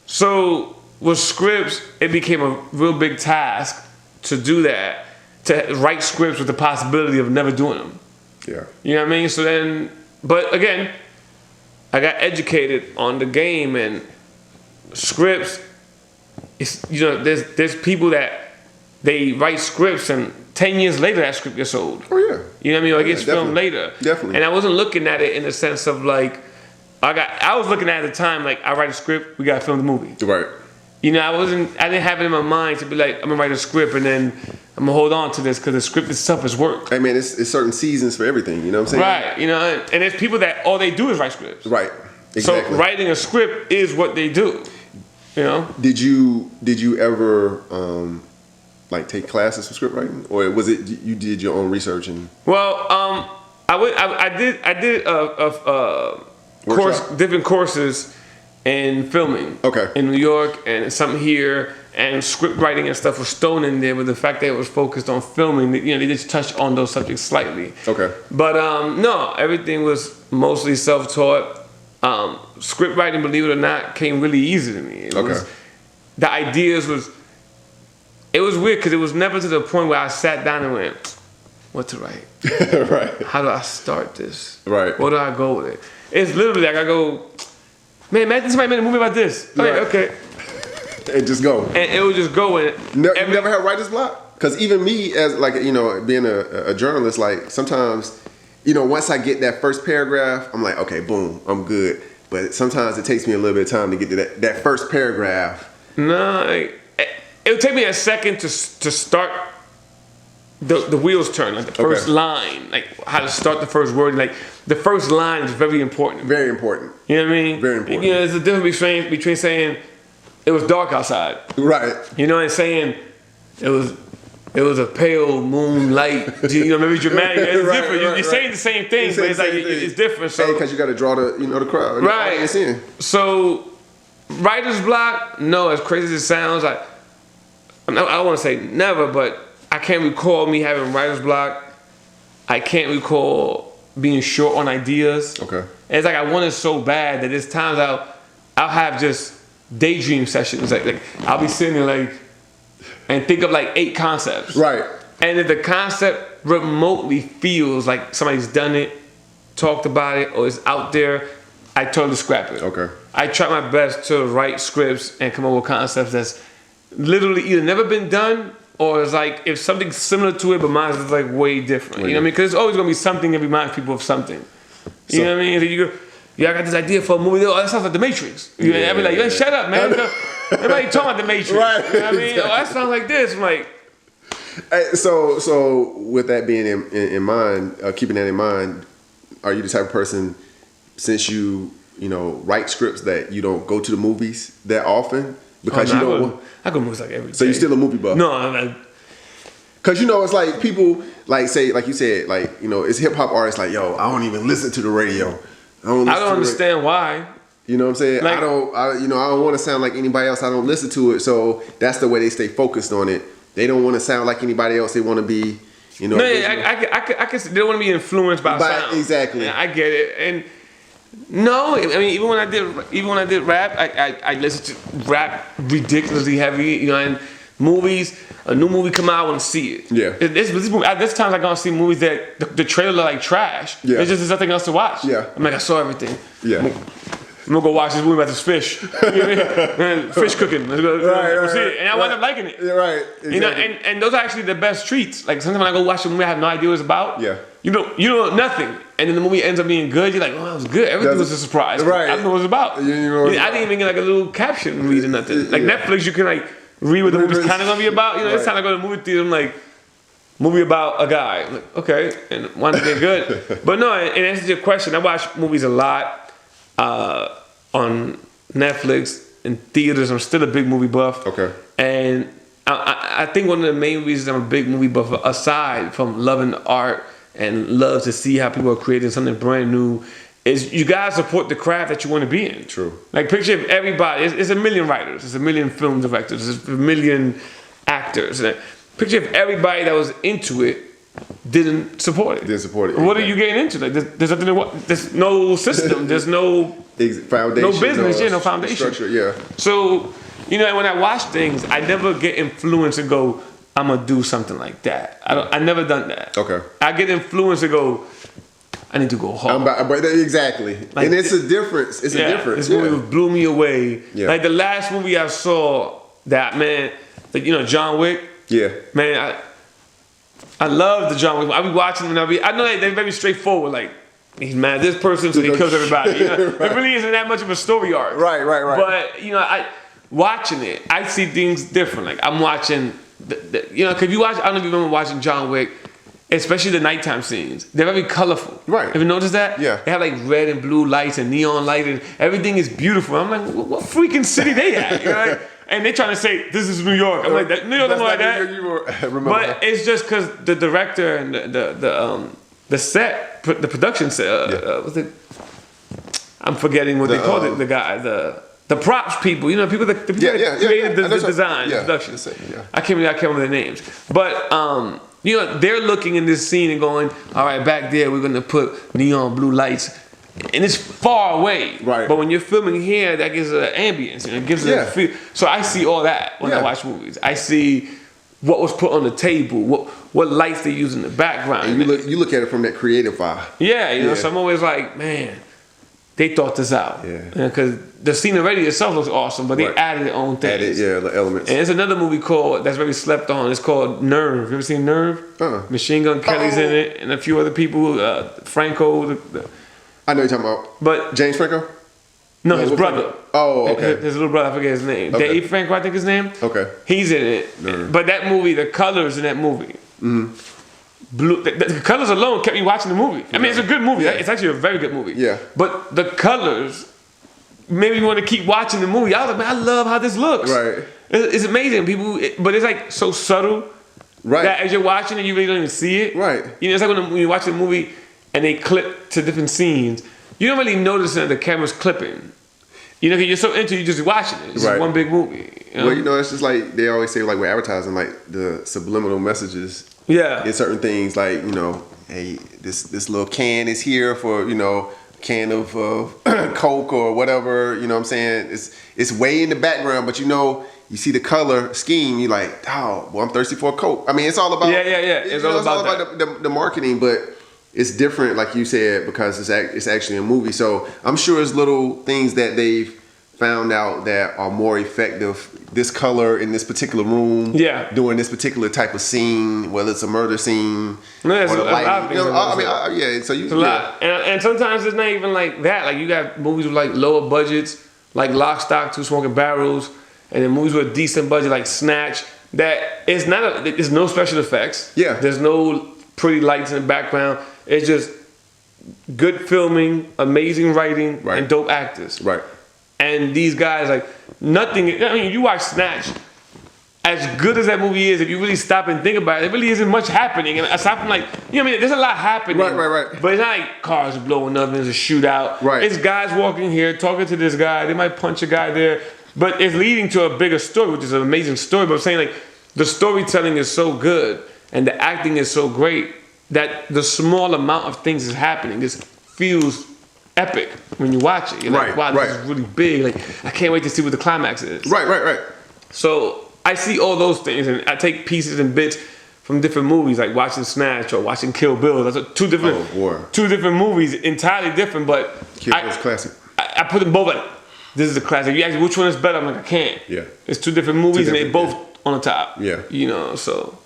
S3: So with scripts, it became a real big task to do that, to write scripts with the possibility of never doing them. Yeah. You know what I mean? So then, but again, I got educated on the game, and scripts, it's, there's people that they write scripts and 10 years later, that script gets sold.
S2: Oh, yeah.
S3: You know what I mean? Or it gets filmed later.
S2: Definitely.
S3: And I wasn't looking at it in the sense of like, I was looking at it at the time, like, I write a script, we got to film the movie.
S2: Right.
S3: I didn't have it in my mind to be like, I'm going to write a script and then I'm I'm gonna hold on to this because the script itself is work.
S2: Hey man, it's certain seasons for everything. You know what I'm saying?
S3: Right. You know, and there's people that all they do is write scripts.
S2: Right. Exactly.
S3: So writing a script is what they do. You know.
S2: Did you ever like take classes for script writing, or was it you did your own research and?
S3: Well, I did different courses in filming.
S2: Okay.
S3: In New York and something here, and script writing and stuff was thrown in there, but the fact that it was focused on filming, you know, they just touched on those subjects slightly.
S2: Okay.
S3: But no, everything was mostly self-taught. Script writing, believe it or not, came really easy to me. The ideas was. It was weird because it was never to the point where I sat down and went, what to write?
S2: Right.
S3: How do I start this?
S2: Right.
S3: Where do I go with it? It's literally like I go, man, imagine somebody made a movie about this. Okay.
S2: And just go.
S3: And it would just go. And
S2: you never had writer's block? Because even me, as like, you know, being a journalist, like sometimes, you know, once I get that first paragraph, I'm like, okay, boom, I'm good. But sometimes it takes me a little bit of time to get to that first paragraph.
S3: No, it would take me a second to start the wheels turn, like the first line, like how to start the first word. Like the first line is very important.
S2: Very important.
S3: You know what I mean?
S2: Very important.
S3: You know, there's a difference between saying it was dark outside.
S2: Right.
S3: You know, and saying it was a pale moonlight. You know, maybe dramatic. It's
S2: Right,
S3: different. You're saying the same thing, but it's like it's different. So
S2: because you got to draw the crowd.
S3: Right. So writer's block. No, as crazy as it sounds, I don't want to say never, but I can't recall me having writer's block. I can't recall being short on ideas.
S2: Okay.
S3: And it's like I want it so bad that there's times I'll have just daydream sessions. Like I'll be sitting there like and think of like 8 concepts.
S2: Right.
S3: And if the concept remotely feels like somebody's done it, talked about it, or is out there, I totally scrap it.
S2: Okay.
S3: I try my best to write scripts and come up with concepts that's literally either never been done or it's like if something's similar to it but mine is like way different. You know what I mean? Because there's always gonna be something that reminds people of something. You know what I mean? You go, yeah, I got this idea for a movie. Oh, that sounds like The Matrix. I be like, yo, shut up, man. Everybody talking about The Matrix. Right. You know what I mean? Oh, that sounds like this. I'm like.
S2: Hey, so with that being in mind, keeping that in mind, are you the type of person, since you write scripts, that you don't go to the movies that often because you don't?
S3: I go to movies like every day.
S2: So you're still a movie buff?
S3: No,
S2: because it's like people like say, like you said, like it's hip hop artists like, yo, I don't even listen to the radio. I don't
S3: understand why.
S2: You know what I'm saying?
S3: Like,
S2: I don't want to sound like anybody else. I don't listen to it, so that's the way they stay focused on it. They don't want to sound like anybody else. They want to be,
S3: No, I can. They don't want to be influenced by sound.
S2: Exactly.
S3: I get it, and no, I mean even when I did rap, I listened to rap ridiculously heavy. And movies, a new movie come out, I want to see it.
S2: Yeah.
S3: There's times I go see movies that the trailer look like trash.
S2: Yeah.
S3: There's nothing else to watch.
S2: Yeah.
S3: I'm like, I saw everything.
S2: Yeah.
S3: I'm gonna go watch this movie about this fish. You know what I mean? Fish cooking. Let's go see it. And I wind up liking it.
S2: Right. Exactly.
S3: And those are actually the best treats. Like sometimes when I go watch a movie I have no idea what it's about.
S2: Yeah.
S3: You know nothing. And then the movie ends up being good. You're like, oh, that was good. Everything was a surprise.
S2: Right.
S3: I don't know what it's about. I didn't even get like a little caption read or nothing. Like Netflix, you can like read what the movie's kind of gonna be about. This time I go to the movie theater, I'm like, movie about a guy. I'm like, okay, and one thing good. But no, and answer your question, I watch movies a lot on Netflix, in theaters. I'm still a big movie buff.
S2: Okay.
S3: And I think one of the main reasons I'm a big movie buff, aside from loving the art and love to see how people are creating something brand new, is you guys support the craft that you want to be in.
S2: True.
S3: Like picture if everybody, it's a million writers, it's a million film directors, it's a million actors. Picture if everybody that was into it didn't support it. What are you getting into? Like there's nothing. There's no system. There's no
S2: foundation.
S3: No business. No foundation.
S2: Structure. Yeah.
S3: So when I watch things, I never get influenced and go, I'm gonna do something like that. I never done that.
S2: Okay.
S3: I get influenced and go, I need to go hard.
S2: Exactly. Like, and it's a difference. It's a difference.
S3: This movie blew me away.
S2: Yeah.
S3: Like the last movie I saw, John Wick.
S2: Yeah.
S3: Man, I love the John Wick. I be watching them and I know they're very straightforward. Like, he's mad at this person, so he kills everybody. Right. It really isn't that much of a story arc.
S2: Right.
S3: But, watching it, I see things different. Like, I'm watching you know, because you watch, I don't know if you remember watching John Wick, especially the nighttime scenes. They're very colorful.
S2: Right.
S3: Have you noticed that?
S2: Yeah.
S3: They have like red and blue lights and neon lights and everything is beautiful. I'm like, what freaking city they at? You know, like, and they're trying to say, this is New York. I'm like, New York don't like that.
S2: Remember
S3: but
S2: that.
S3: it's just because the director and the set, the production set, what's it? I'm forgetting what they called it. The guy, the props people, you know, people that created the design, the production. I can't remember their names, but you know, they're looking in this scene and going, all right, back there we're gonna put neon blue lights, and it's far away.
S2: Right.
S3: But when you're filming here, that gives it an ambience and it gives it a feel. So I see all that when I watch movies. I see what was put on the table, what lights they use in the background.
S2: And you look at it from that creative eye.
S3: Yeah, you know, so I'm always like, man, they thought this out. Yeah. Because the scene already itself looks awesome, but they added their own things.
S2: The elements.
S3: And there's another movie that's very slept on. It's called Nerve. You ever seen Nerve? Machine Gun Kelly's in it, and a few other people. Franco.
S2: I know you're talking about.
S3: But
S2: James Franco?
S3: No, his brother.
S2: Oh, okay.
S3: His little brother, I forget his name.
S2: Okay.
S3: Dave Franco, I think his name.
S2: Okay.
S3: He's in it.
S2: Nerve.
S3: But that movie, the colors in that movie. Blue, the colors alone kept me watching the movie. I mean, it's a good movie. Yeah. It's actually a very good movie.
S2: Yeah.
S3: But the colors made me want to keep watching the movie. I was like, man, I love how this looks.
S2: Right.
S3: It's amazing. But it's like so subtle.
S2: Right.
S3: That as you're watching it, you really don't even see it.
S2: Right.
S3: You know, it's like when you watch a movie and they clip to different scenes, you don't really notice that the camera's clipping. You know, because you're so into it, you're just watching it. It's just one big movie. You know?
S2: Well, you know, it's just like they always say, like, we're advertising, like, the subliminal messages.
S3: Yeah.
S2: In certain things, like, you know, hey, this little can is here for, you know, can of Coke or whatever, you know what I'm saying? It's way in the background, but you know, you see the color scheme, you're like, oh, well, I'm thirsty for a Coke. I mean, it's all about
S3: It's all about
S2: the marketing, but it's different, like you said, because it's actually a movie. So I'm sure it's little things that they've found out that are more effective. This color in this particular room, doing this particular type of scene, whether it's a murder scene
S3: or the lighting.
S2: You know, I mean, so
S3: it's a lot. And sometimes it's not even like that. Like you got movies with like lower budgets, like Lock, Stock, Two Smoking Barrels, and then movies with a decent budget like Snatch. That it's not. There's no special effects.
S2: Yeah.
S3: There's no pretty lights in the background. It's just good filming, amazing writing, and dope actors.
S2: Right.
S3: And these guys, like, nothing. I mean, you watch Snatch, as good as that movie is, if you really stop and think about it, there really isn't much happening. And aside from, like, you know what I mean? There's a lot happening.
S2: Right.
S3: But it's not like cars blowing up and there's a shootout.
S2: Right.
S3: It's guys walking here, talking to this guy. They might punch a guy there. But it's leading to a bigger story, which is an amazing story. But I'm saying, like, the storytelling is so good and the acting is so great that the small amount of things is happening just feels epic when you watch it. You're like, wow, this is really big. Like, I can't wait to see what the climax is.
S2: Right.
S3: So I see all those things, and I take pieces and bits from different movies, like watching Snatch or watching Kill Bill. That's two different movies, entirely different. But
S2: Kill Bill's classic.
S3: I put them both like, this is a classic. You ask me which one is better, I'm like, I can't.
S2: Yeah.
S3: It's two different movies, and they both on the top.
S2: Yeah.
S3: You know, so.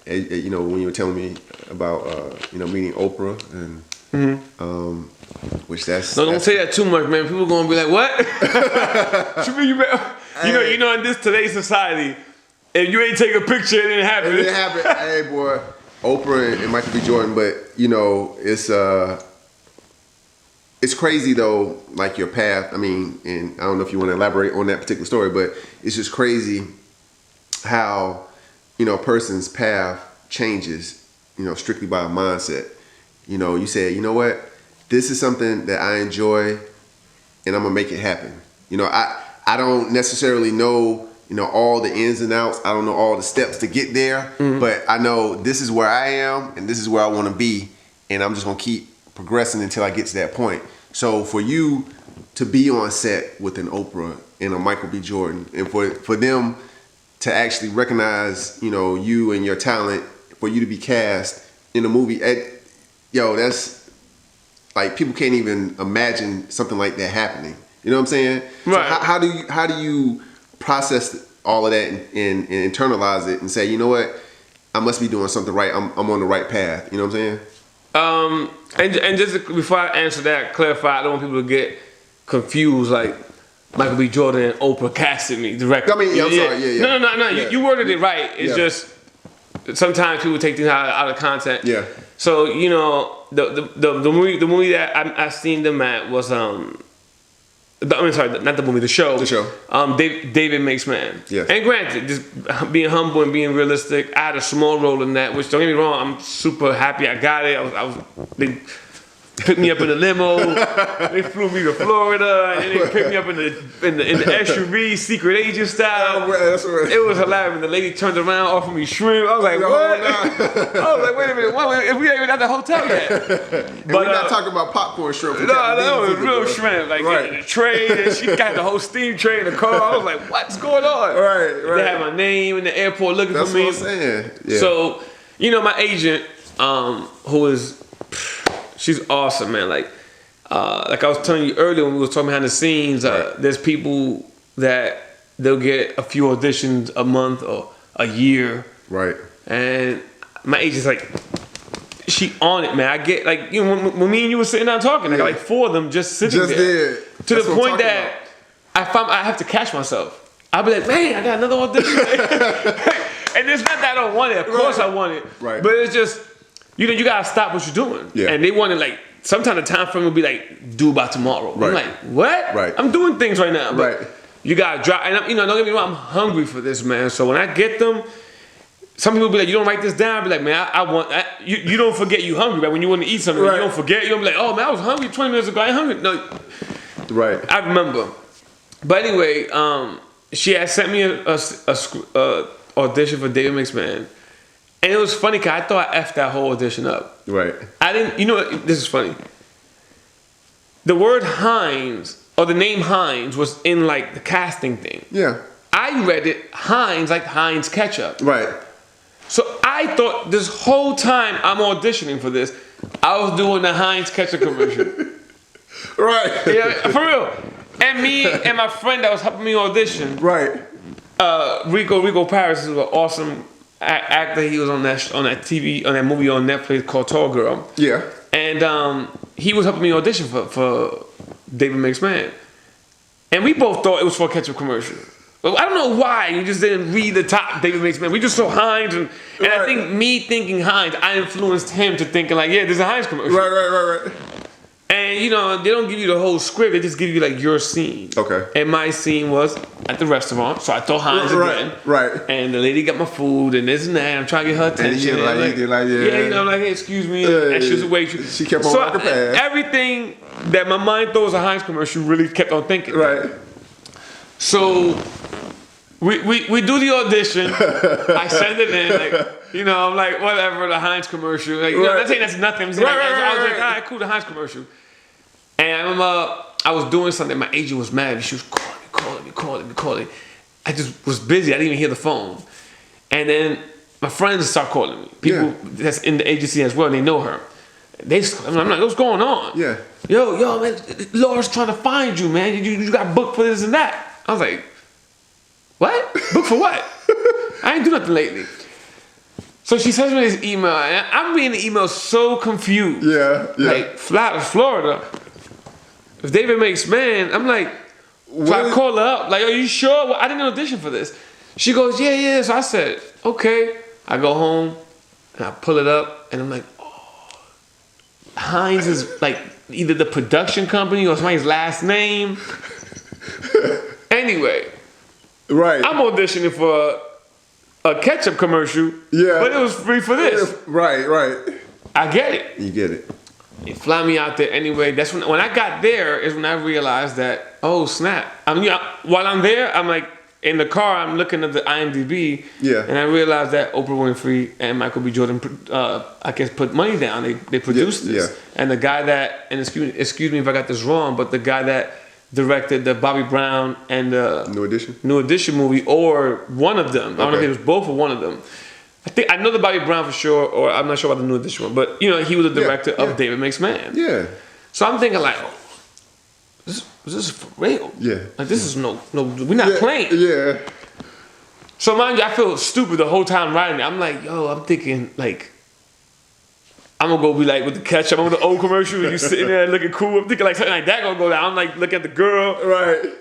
S2: You know, when you were telling me about, you know, meeting Oprah and, which don't
S3: say that too much, man. People gonna be like, "What?" you know, in this today's society, if you ain't take a picture, it didn't happen.
S2: It didn't happen. Hey, boy, Oprah and Micheal B. Jordan, but you know, it's crazy though, like your path. I mean, and I don't know if you want to elaborate on that particular story, but it's just crazy how, you know, a person's path changes, you know, strictly by a mindset. You know, you say, you know what, this is something that I enjoy and I'm gonna make it happen. You know, I don't necessarily know, you know, all the ins and outs. I don't know all the steps to get there, but I know this is where I am and this is where I wanna be, and I'm just gonna keep progressing until I get to that point. So for you to be on set with an Oprah and a Micheal B. Jordan, and for them to actually recognize, you know, you and your talent, for you to be cast in a movie, that's like, people can't even imagine something like that happening. You know what I'm saying? Right. So how do you process all of that and internalize it and say, you know what, I must be doing something right. I'm on the right path. You know what I'm saying?
S3: And just before I answer that, clarify, I don't want people to get confused. Like, Michael B. Jordan and Oprah casted me directly.
S2: I mean, I'm sorry, yeah.
S3: No. You worded it right. It's just sometimes people take things out of content.
S2: Yeah.
S3: So the movie that I seen them at was the show.
S2: The show.
S3: David Makes Man.
S2: Yeah.
S3: And granted, just being humble and being realistic, I had a small role in that. Which don't get me wrong, I'm super happy I got it. They picked me up in the limo. They flew me to Florida, and then they picked me up in the SUV, secret agent style.
S2: That's right.
S3: It was hilarious. And the lady turned around, offered me shrimp. I was like, what? I was like, wait a minute, we ain't even at the hotel yet.
S2: And we're not talking about popcorn shrimp.
S3: No, it was real shrimp. Like in the tray, and she got the whole steam tray in the car. I was like, what's going on?
S2: Right.
S3: They had my name in the airport looking for me.
S2: That's what I'm saying. Yeah.
S3: So, my agent, who is, she's awesome, man. Like I was telling you earlier when we were talking behind the scenes, there's people that they'll get a few auditions a month or a year.
S2: Right.
S3: And my agent's like, she on it, man. I get like, when me and you were sitting down talking, I got like 4 of them just sitting there. To the point that I have to catch myself. I'll be like, man, I got another audition. And it's not that I don't want it. Of course I want it.
S2: Right.
S3: But it's just, you gotta stop what you're doing.
S2: Yeah.
S3: And they want to like, sometimes the time frame will be like, due by tomorrow.
S2: Right.
S3: I'm like, what?
S2: Right.
S3: I'm doing things right now. But
S2: right.
S3: You gotta drop. And don't get me wrong, I'm hungry for this, man. So when I get them, some people be like, you don't write this down. I be like, man, I want. You don't forget you hungry, right? When you want to eat something, you don't forget. You don't be like, oh man, I was hungry 20 minutes ago. I ain't hungry. No.
S2: Right.
S3: I remember. But anyway, she had sent me a audition for David Makes Man. And it was funny because I thought I effed that whole audition up.
S2: Right.
S3: I didn't, this is funny. The word Heinz, or the name Heinz, was in like the casting thing.
S2: Yeah.
S3: I read it Heinz, like Heinz ketchup.
S2: Right.
S3: So I thought this whole time I'm auditioning for this, I was doing the Heinz ketchup commercial.
S2: Right.
S3: Yeah, for real. And me and my friend that was helping me audition.
S2: Right.
S3: Rico Paris is an awesome actor. He was on that TV, on that movie on Netflix called Tall Girl.
S2: Yeah.
S3: And he was helping me audition for David Makes Man. And we both thought it was for a ketchup commercial. But I don't know why you just didn't read the top David Makes Man. We just saw Heinz, and I think me thinking Heinz, I influenced him to thinking like, yeah, there's a Heinz commercial.
S2: Right.
S3: And they don't give you the whole script. They just give you like your scene.
S2: Okay.
S3: And my scene was at the restaurant, so I thought Heinz again.
S2: Right.
S3: And the lady got my food and this and that. I'm trying to get her attention. And I'm like, hey, excuse me. And she was a waitress.
S2: She kept on walking past.
S3: Everything that my mind thought was a Heinz commercial really kept on thinking.
S2: Right.
S3: So we do the audition. I send it in, like, I'm like, whatever, the Heinz commercial. Like, I'm saying that's nothing. I was like, all right, cool, the Heinz commercial. And I remember I was doing something. My agent was mad. She was calling me. I just was busy. I didn't even hear the phone. And then my friends start calling me. People that's in the agency as well. And they know her. I'm like, what's going on?
S2: Yeah.
S3: Yo, man, Laura's trying to find you, man. You got booked for this and that. I was like, what? Booked for what? I ain't do nothing lately. So she sends me this email, and I'm reading the email so confused.
S2: Yeah.
S3: Like, Florida. If David Makes Man, I'm like, so I call her up, like, are you sure? Well, I didn't audition for this. She goes, yeah. So I said, okay. I go home, and I pull it up, and I'm like, oh, Heinz is like either the production company or somebody's last name. Anyway.
S2: Right.
S3: I'm auditioning for a ketchup commercial. Yeah. But it was free for this.
S2: Right.
S3: I get it.
S2: You get it.
S3: They fly me out there anyway. That's when I got there is when I realized that, oh snap. While I'm there, I'm like in the car, I'm looking at the IMDb. Yeah. And I realized that Oprah Winfrey and Michael B. Jordan, I guess, put money down. They produced this. Yeah. And the guy that, and excuse me if I got this wrong, but the guy that directed the Bobby Brown and the New Edition movie, or one of them. I don't know if it was both or one of them. I know the Bobby Brown for sure, or I'm not sure about the New Edition one, but he was the director of David Makes Man. Yeah. So I'm thinking like, this is for real. Yeah. Like this is no, we're not playing. Yeah. So mind you, I feel stupid the whole time writing it. I'm like, I'm thinking like, I'm gonna go be like with the ketchup. I'm with the old commercial. You sitting there looking cool. I'm thinking like something like that gonna go down. I'm like looking at the girl. Right.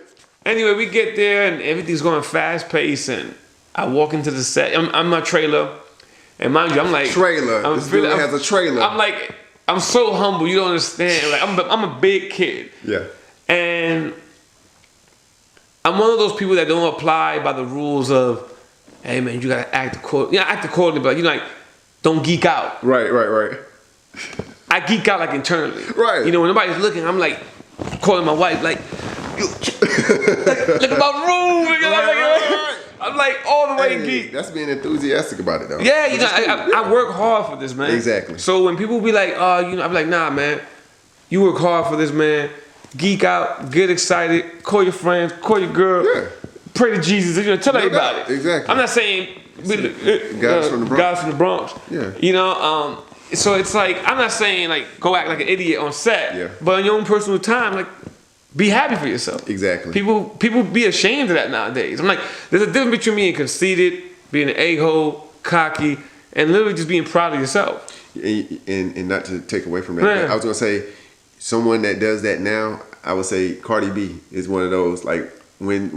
S3: Anyway, we get there and everything's going fast paced, and I walk into the set. I'm my trailer, and mind you, I'm like
S2: trailer.
S3: I'm
S2: this dude has a trailer.
S3: I'm like, I'm so humble. You don't understand. Like I'm a big kid.
S2: Yeah.
S3: And I'm one of those people that don't apply by the rules of, hey man, you gotta act accordingly. Yeah, act accordingly, but you like, don't geek out.
S2: Right.
S3: I geek out like internally.
S2: Right.
S3: You know, when nobody's looking, I'm like calling my wife like, look at my room. Right. I'm like all the way geek.
S2: That's being enthusiastic about it though.
S3: Yeah, you know, I work hard for this, man.
S2: Exactly.
S3: So when people be like, oh, you know, I'm like, nah, man, you work hard for this, man. Geek out, get excited, call your friends, call your girl, pray to Jesus, you know, tell everybody about it.
S2: Exactly.
S3: I'm not saying
S2: guys from the Bronx.
S3: Guys from the Bronx.
S2: Yeah.
S3: You know, so it's like, I'm not saying like go act like an idiot on set, but in your own personal time, like be happy for yourself.
S2: Exactly.
S3: People be ashamed of that nowadays. I'm like, there's a difference between being conceited, being an a-hole, cocky, and literally just being proud of yourself.
S2: And not to take away from that, but I was gonna say, someone that does that now, I would say Cardi B is one of those. Like when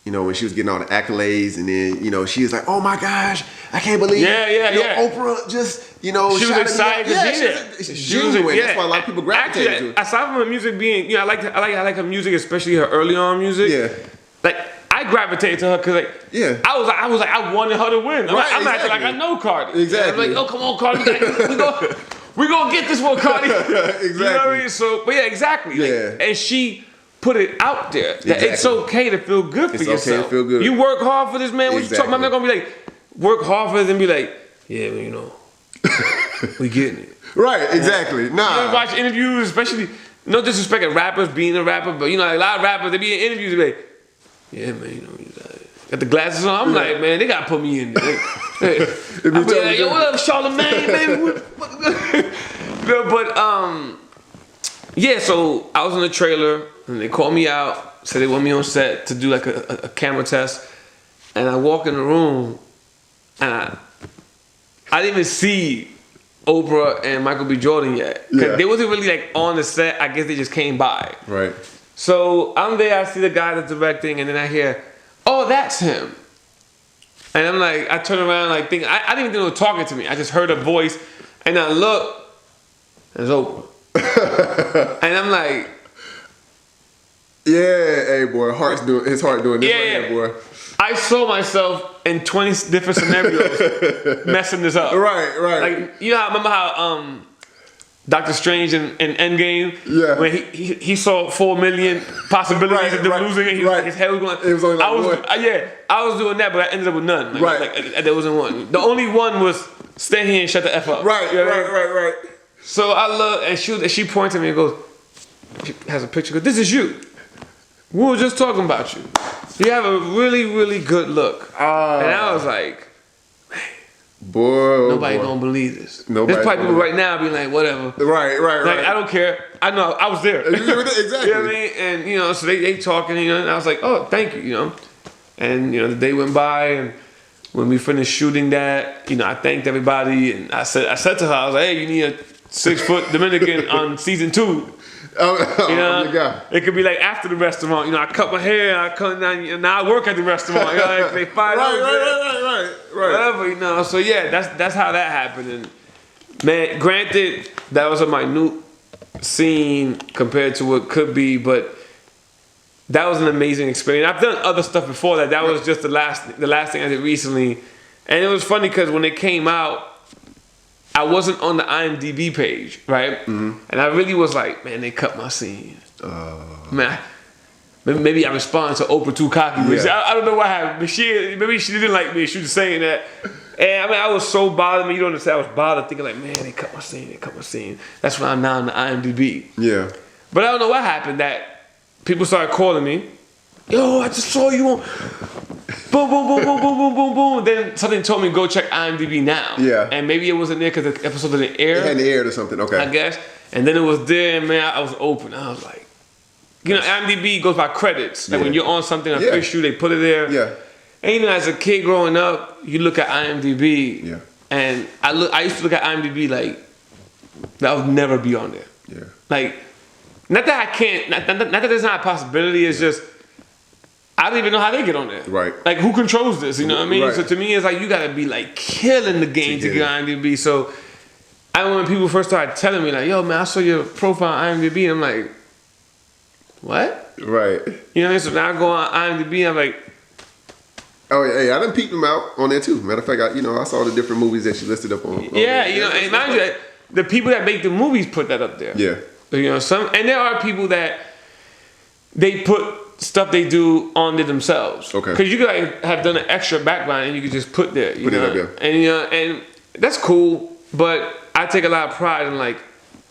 S2: you know, when she was getting all the accolades, and then, you know, she was like, "Oh my gosh, I can't believe Oprah just, you know,
S3: she was excited to be there.
S2: She's genuine. That's why a lot of people gravitate to it.
S3: Aside from her music being, you know, I like her music, especially her early on music.
S2: Yeah.
S3: Like I gravitated to her because like I was like I wanted her to win. I'm acting like I know Cardi.
S2: Exactly.
S3: I'm like, oh come on, Cardi, we gonna get this one, Cardi.
S2: Exactly.
S3: You know what I mean? So, but yeah, exactly.
S2: Yeah.
S3: Like, and she put it out there that it's okay to feel good for yourself.
S2: It's okay to feel good.
S3: You work hard for this, man. What you talking about? I'm not gonna be like work hard for this and be like, yeah, man, you know, we getting it.
S2: Right, exactly. Nah.
S3: You ever watch interviews, especially, no disrespect at rappers being a rapper, but you know, like, a lot of rappers, they be in interviews, they be like, yeah, man, you know, got the glasses on. I'm like, man, they gotta put me in there. I be like, yo, what up, Charlamagne, baby? But yeah, so I was in the trailer and they called me out, said they want me on set to do like a camera test, and I walk in the room and I didn't even see Oprah and Micheal B. Jordan yet. They wasn't really like on the set. I guess they just came by.
S2: Right.
S3: So I'm there, I see the guy that's directing, and then I hear, oh, that's him. And I'm like, I turn around like thinking, I didn't even think they were talking to me. I just heard a voice, and I look, and it's Oprah. And I'm like,
S2: yeah, hey boy, his heart doing this right here, boy.
S3: I saw myself in 20 different scenarios messing this up.
S2: Right.
S3: Like, you know, remember how Doctor Strange in Endgame, when he saw 4 million possibilities of them losing it, his head was going.
S2: It was only like one.
S3: I was doing that, but I ended up with none. Like, there wasn't one. The only one was stay here and shut the F up.
S2: Right,
S3: you know
S2: right.
S3: So I look, and she points at me and goes, she has a picture, goes, this is you. We were just talking about you. You have a really, really good look. And I was like,
S2: boy,
S3: nobody gonna believe this.
S2: Nobody.
S3: There's probably people right now being like, whatever.
S2: Right.
S3: Like, I don't care. I know I was there.
S2: Exactly.
S3: You know what I mean? And you know, so they talking, you know, and I was like, oh, thank you, you know. And you know, the day went by, and when we finished shooting that, you know, I thanked everybody, and I said to her, I was like, hey, you need a 6-foot Dominican on season 2. You know, it could be like after the restaurant. You know, I cut my hair, now I work at the restaurant. You know, like they $5.
S2: Right.
S3: Whatever, you know. So yeah, that's how that happened. And man, granted, that was a minute scene compared to what could be, but that was an amazing experience. I've done other stuff before that. That was just the last thing I did recently, and it was funny because when it came out, I wasn't on the IMDb page, right? Mm-hmm. And I really was like, man, they cut my scene. Man, maybe I responded to Oprah too cocky. I don't know what happened. But maybe she didn't like me. She was saying that. And I mean, I was so bothered. I mean, you don't understand. I was bothered thinking like, man, they cut my scene. That's when I'm now on the IMDb.
S2: Yeah.
S3: But I don't know what happened that people started calling me. Yo, I just saw you on... Boom, boom, boom, boom, boom, boom, boom, boom. Then something told me go check IMDb now.
S2: Yeah.
S3: And maybe it wasn't there because the episode didn't air.
S2: It hadn't aired or something, okay.
S3: I guess. And then it was there, and man, I was open. I was like, you know, IMDb goes by credits. Like when you're on something official, they put it there.
S2: Yeah.
S3: And you know, as a kid growing up, you look at IMDb.
S2: Yeah.
S3: And I used to look at IMDb like, that would never be on there.
S2: Yeah.
S3: Like, not that I can't, not that there's not a possibility, it's just, I don't even know how they get on there.
S2: Right.
S3: Like, who controls this? You know what I mean?
S2: Right.
S3: So to me, it's like you gotta be like killing the game to get on IMDb. So I when people first started telling me like, "Yo, man, I saw your profile on IMDb," and I'm like, "What?"
S2: Right.
S3: You know what I mean? So now I go on IMDb, and I'm like,
S2: "Oh, hey, I done peeped them out on there too." Matter of fact, I saw the different movies that you listed up on.
S3: Yeah, you know, and mind you, the people that make the movies put that up there.
S2: Yeah.
S3: You know, and there are people that they put stuff they do on there themselves.
S2: Okay.
S3: Because you could like have done an extra background and you could just put there. You know?
S2: It up there.
S3: And and that's cool, but I take a lot of pride in like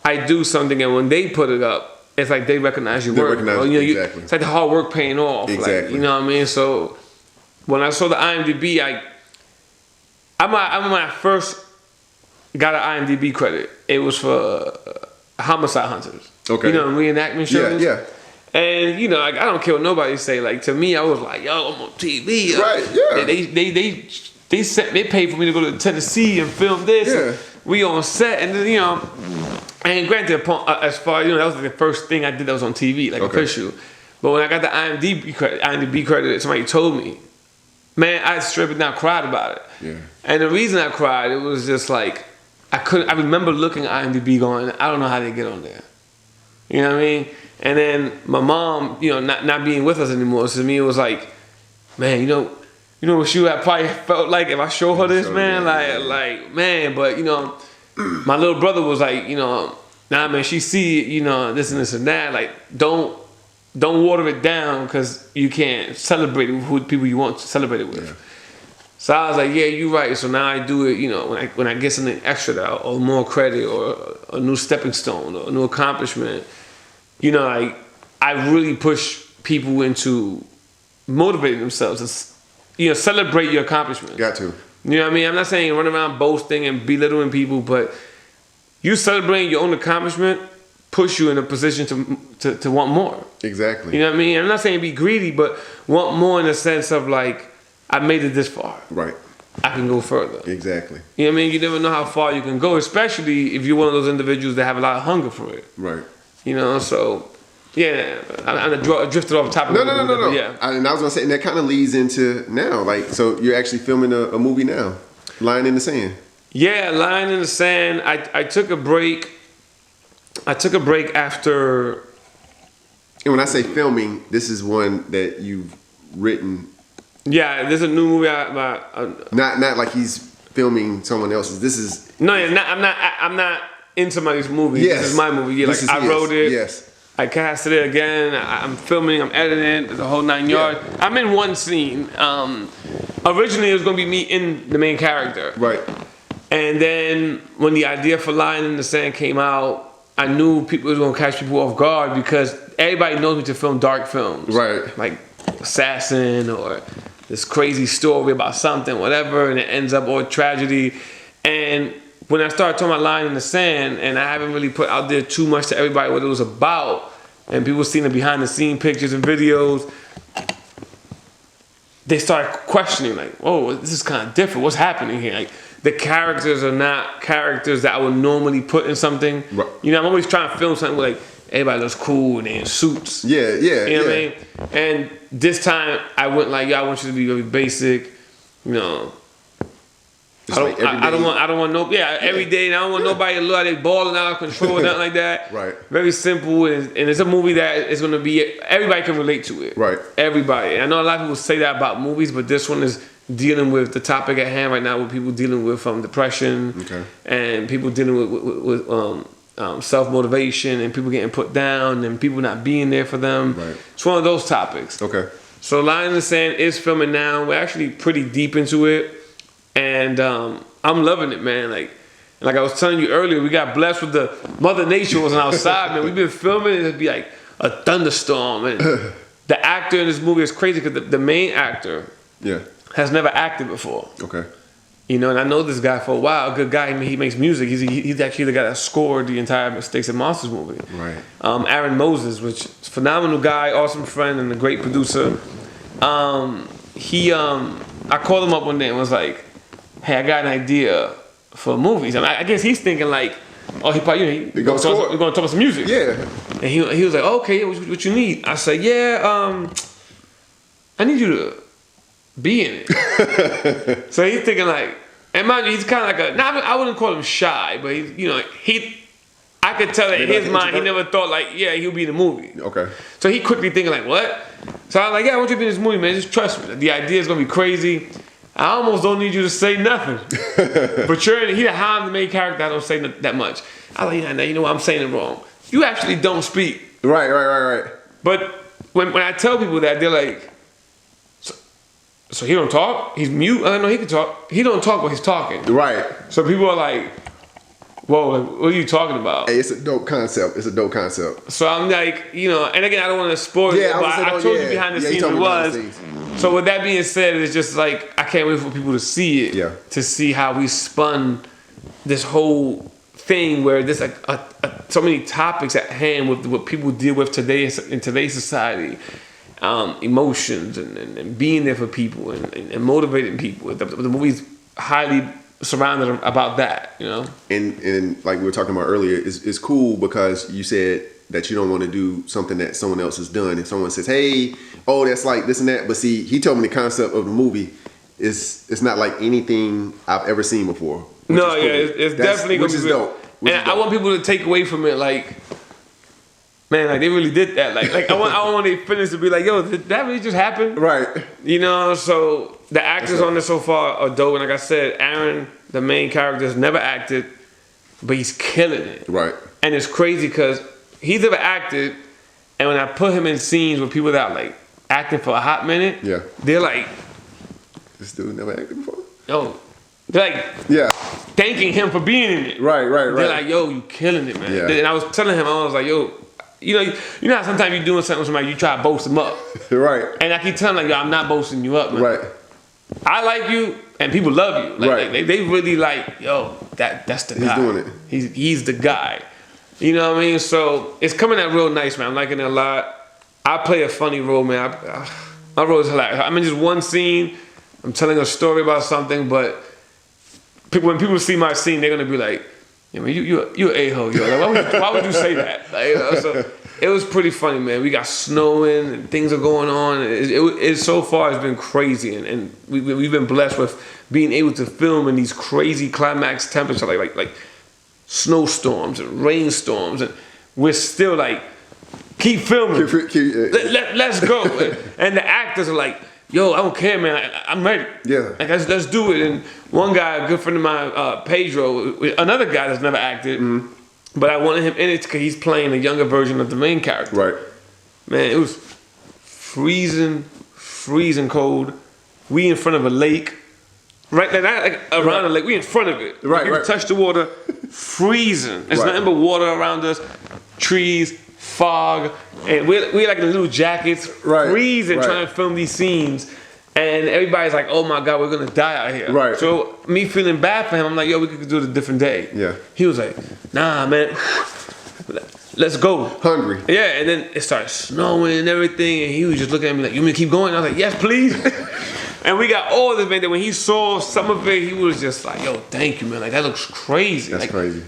S3: I do something and when they put it up, it's like they recognize your work.
S2: Exactly.
S3: It's like the hard work paying off.
S2: Exactly.
S3: Like, you know what I mean? So when I saw the IMDb, I'm when I first got an IMDb credit, it was for Homicide Hunters.
S2: Okay.
S3: You know, reenactment shows.
S2: Yeah.
S3: And you know, like I don't care what nobody say. Like to me, I was like, "Yo, I'm on TV."
S2: Right. Yeah.
S3: They paid for me to go to Tennessee and film this.
S2: Yeah.
S3: And we on set, and then and granted, as far that was the first thing I did that was on TV, like official. But when I got the IMDb credit, somebody told me, man, I straight down cried about it.
S2: Yeah.
S3: And the reason I cried, it was just like I remember looking at IMDb going, I don't know how they get on there. You know what I mean? And then my mom, not being with us anymore, so to me it was like, man, you know what she would probably felt like if I show her this, man, like man, but my little brother was like, nah, man, she see, this and this and that, like don't water it down because you can't celebrate it with who people you want to celebrate it with. Yeah. So I was like, yeah, you're right. So now I do it, when I get something extra or more credit or a new stepping stone or a new accomplishment, I really push people into motivating themselves to, celebrate your accomplishments.
S2: Got to.
S3: You know what I mean? I'm not saying run around boasting and belittling people, but you celebrating your own accomplishment push you in a position to want more. Exactly. You know what I mean? I'm not saying be greedy, but want more in the sense of like, I made it this far. Right. I can go further. Exactly. You know what I mean? You never know how far you can go, especially if you're one of those individuals that have a lot of hunger for it. Right. So, yeah, I drifted off topic.
S2: No.
S3: Yeah.
S2: And I was going to say, and that kind of leads into now. Like, so you're actually filming a movie now, Line in the Sand.
S3: Yeah, Line in the Sand. I took a break. I took a break after.
S2: And when I say filming, this is one that you've written.
S3: Yeah, there's a new movie.
S2: Not like he's filming someone else's. This is.
S3: No, yeah, I'm not in somebody's movie. Yes. This is my movie. Yeah, like I wrote it. Yes. I casted it again. I'm filming. I'm editing the whole 9 yards. Yeah. I'm in one scene. Originally, it was gonna be me in the main character. Right. And then when the idea for Line in the Sand came out, I knew people was gonna catch people off guard because everybody knows me to film dark films. Right. Like Assassin or this crazy story about something, whatever, and it ends up all tragedy. And when I started talking about Line in the Sand, and I haven't really put out there too much to everybody what it was about, and people seen the behind the scene pictures and videos, they started questioning like, "Oh, this is kind of different. What's happening here?" Like, the characters are not characters that I would normally put in something. Right. I'm always trying to film something where like everybody looks cool and they're in suits. Yeah. You know what I mean? And this time I went like, I want you to be very basic. I don't want every day. And I don't want nobody to look like they balling out of control or nothing like that. Right. Very simple, and it's a movie that is going to be everybody can relate to it. Right. Everybody. And I know a lot of people say that about movies, but this one is dealing with the topic at hand right now, with people dealing with depression, and people dealing with self-motivation, and people getting put down, and people not being there for them. Right. It's one of those topics. Okay. So Line in the Sand is filming now. We're actually pretty deep into it, and I'm loving it, man. Like I was telling you earlier, we got blessed with the Mother Nature wasn't outside, man. We've been filming, and it'd be like a thunderstorm, and the actor in this movie is crazy because the main actor has never acted before. Okay. And I know this guy for a while, a good guy. I mean, he makes music. He's actually the guy that scored the entire Mistakes and Monsters movie. Right. Aaron Moses, which is a phenomenal guy, awesome friend, and a great producer. I called him up one day and was like, "Hey, I got an idea for movies." I guess he's thinking like, "Oh, he probably we're gonna talk about some music." Yeah. And he was like, "Okay, what you need?" I said, "Yeah, I need you to be in it. So he's thinking like, and mind you, he's kind of like I wouldn't call him shy, but I could tell that in his mind, he never thought like, yeah, he'll be in the movie.
S2: Okay.
S3: So he quickly thinking like, what? So I was like, yeah, I want you to be in this movie, man. Just trust me. The idea is gonna be crazy. I almost don't need you to say nothing. But how I'm the main character, I don't say that much. I was like, yeah, you know what? I'm saying it wrong. You actually don't speak.
S2: Right.
S3: But when I tell people that, they're like, so he don't talk? He's mute? I don't know, he can talk. He don't talk, but he's talking.
S2: Right.
S3: So people are like, whoa, like, what are you talking about?
S2: Hey, it's a dope concept.
S3: So I'm like, and again, I don't want to spoil it, but I told you behind the scenes it was. So with that being said, it's just like, I can't wait for people to see it.
S2: Yeah.
S3: To see how we spun this whole thing where there's like so many topics at hand with what people deal with today in today's society. Emotions and being there for people and motivating people. The movie's highly surrounded about that,
S2: And like we were talking about earlier, it's cool because you said that you don't want to do something that someone else has done. If someone says, hey, that's like this and that, but see, he told me the concept of the movie it's not like anything I've ever seen before.
S3: No, cool. It's definitely gonna be
S2: dope.
S3: I want people to take away from it like, man, like they really did that. Like I want they finish to be like, yo, did that really just happen?
S2: Right.
S3: So the actors on this so far are dope. And like I said, Aaron, the main character, has never acted, but he's killing it.
S2: Right.
S3: And it's crazy because he's never acted, and when I put him in scenes with people that are like acting for a hot minute, they're like,
S2: this dude never acted before?
S3: Yo. They're like, thanking him for being in it.
S2: Right.
S3: They're like, yo, you killing it, man. Yeah. And I was telling him, I was like, yo, you know how sometimes you're doing something with somebody, you try to boast them up.
S2: Right.
S3: And I keep telling them, like, yo, I'm not boasting you up, man.
S2: Right.
S3: I like you, and people love you. Like, they really like, yo, that's the guy.
S2: He's doing it.
S3: He's the guy. You know what I mean? So it's coming out real nice, man. I'm liking it a lot. I play a funny role, man. My role is hilarious. I'm in just one scene. I'm telling a story about something, but when people see my scene, they're gonna be like, "Yeah, man, you an a-hole, yo. Like, why would you say that?" Like, so it was pretty funny, man. We got snowing and things are going on. It so far has been crazy, and we've been blessed with being able to film in these crazy climax temperatures, like snowstorms and rainstorms, and we're still like, keep filming. Let's go. And the actors are like, yo, I don't care, man. I'm ready.
S2: Yeah.
S3: Like, let's do it. And one guy, a good friend of mine, Pedro, another guy that's never acted, but I wanted him in it because he's playing a younger version of the main character.
S2: Right.
S3: Man, it was freezing cold. We in front of a lake. Right, like around the lake. We in front of it.
S2: Right,
S3: you can touch the water. Freezing. There's nothing but water around us. Trees, fog, and we're like in little jackets, freezing, trying to film these scenes, and everybody's like, "Oh my God, we're gonna die out here."
S2: Right.
S3: So me feeling bad for him, I'm like, "Yo, we could do it a different day."
S2: Yeah.
S3: He was like, "Nah, man, let's go."
S2: Hungry.
S3: Yeah, and then it started snowing and everything, and he was just looking at me like, "You want me to keep going?" I was like, "Yes, please." And we got all this, man. That when he saw some of it, he was just like, "Yo, thank you, man. Like that looks crazy."
S2: That's crazy.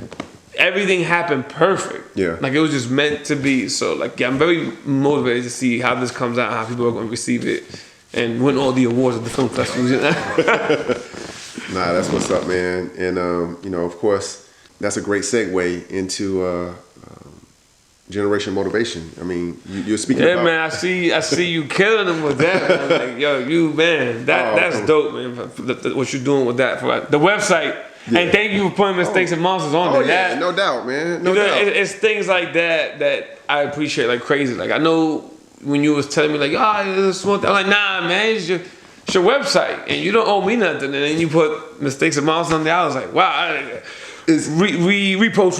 S3: Everything happened perfect.
S2: Yeah.
S3: Like it was just meant to be. So like, I'm very motivated to see how this comes out, how people are going to receive it, and win all the awards at the film festivals.
S2: Nah, that's what's up, man. And of course, that's a great segue into Generation Motivation. I mean, you're speaking about...
S3: man, I see you killing them with that. Man. Like, yo, you, man, that's dope, man. What you're doing with that. For the website. Yeah. And thank you for putting Mistakes and Monsters on there.
S2: Oh, yeah, no doubt, man. No doubt.
S3: It's things like that I appreciate like crazy. Like, I know when you was telling me, like, it's small thing. I'm like, nah, man, it's your website. And you don't owe me nothing. And then you put Mistakes and Monsters on there. I was like, wow.
S2: It's
S3: repost.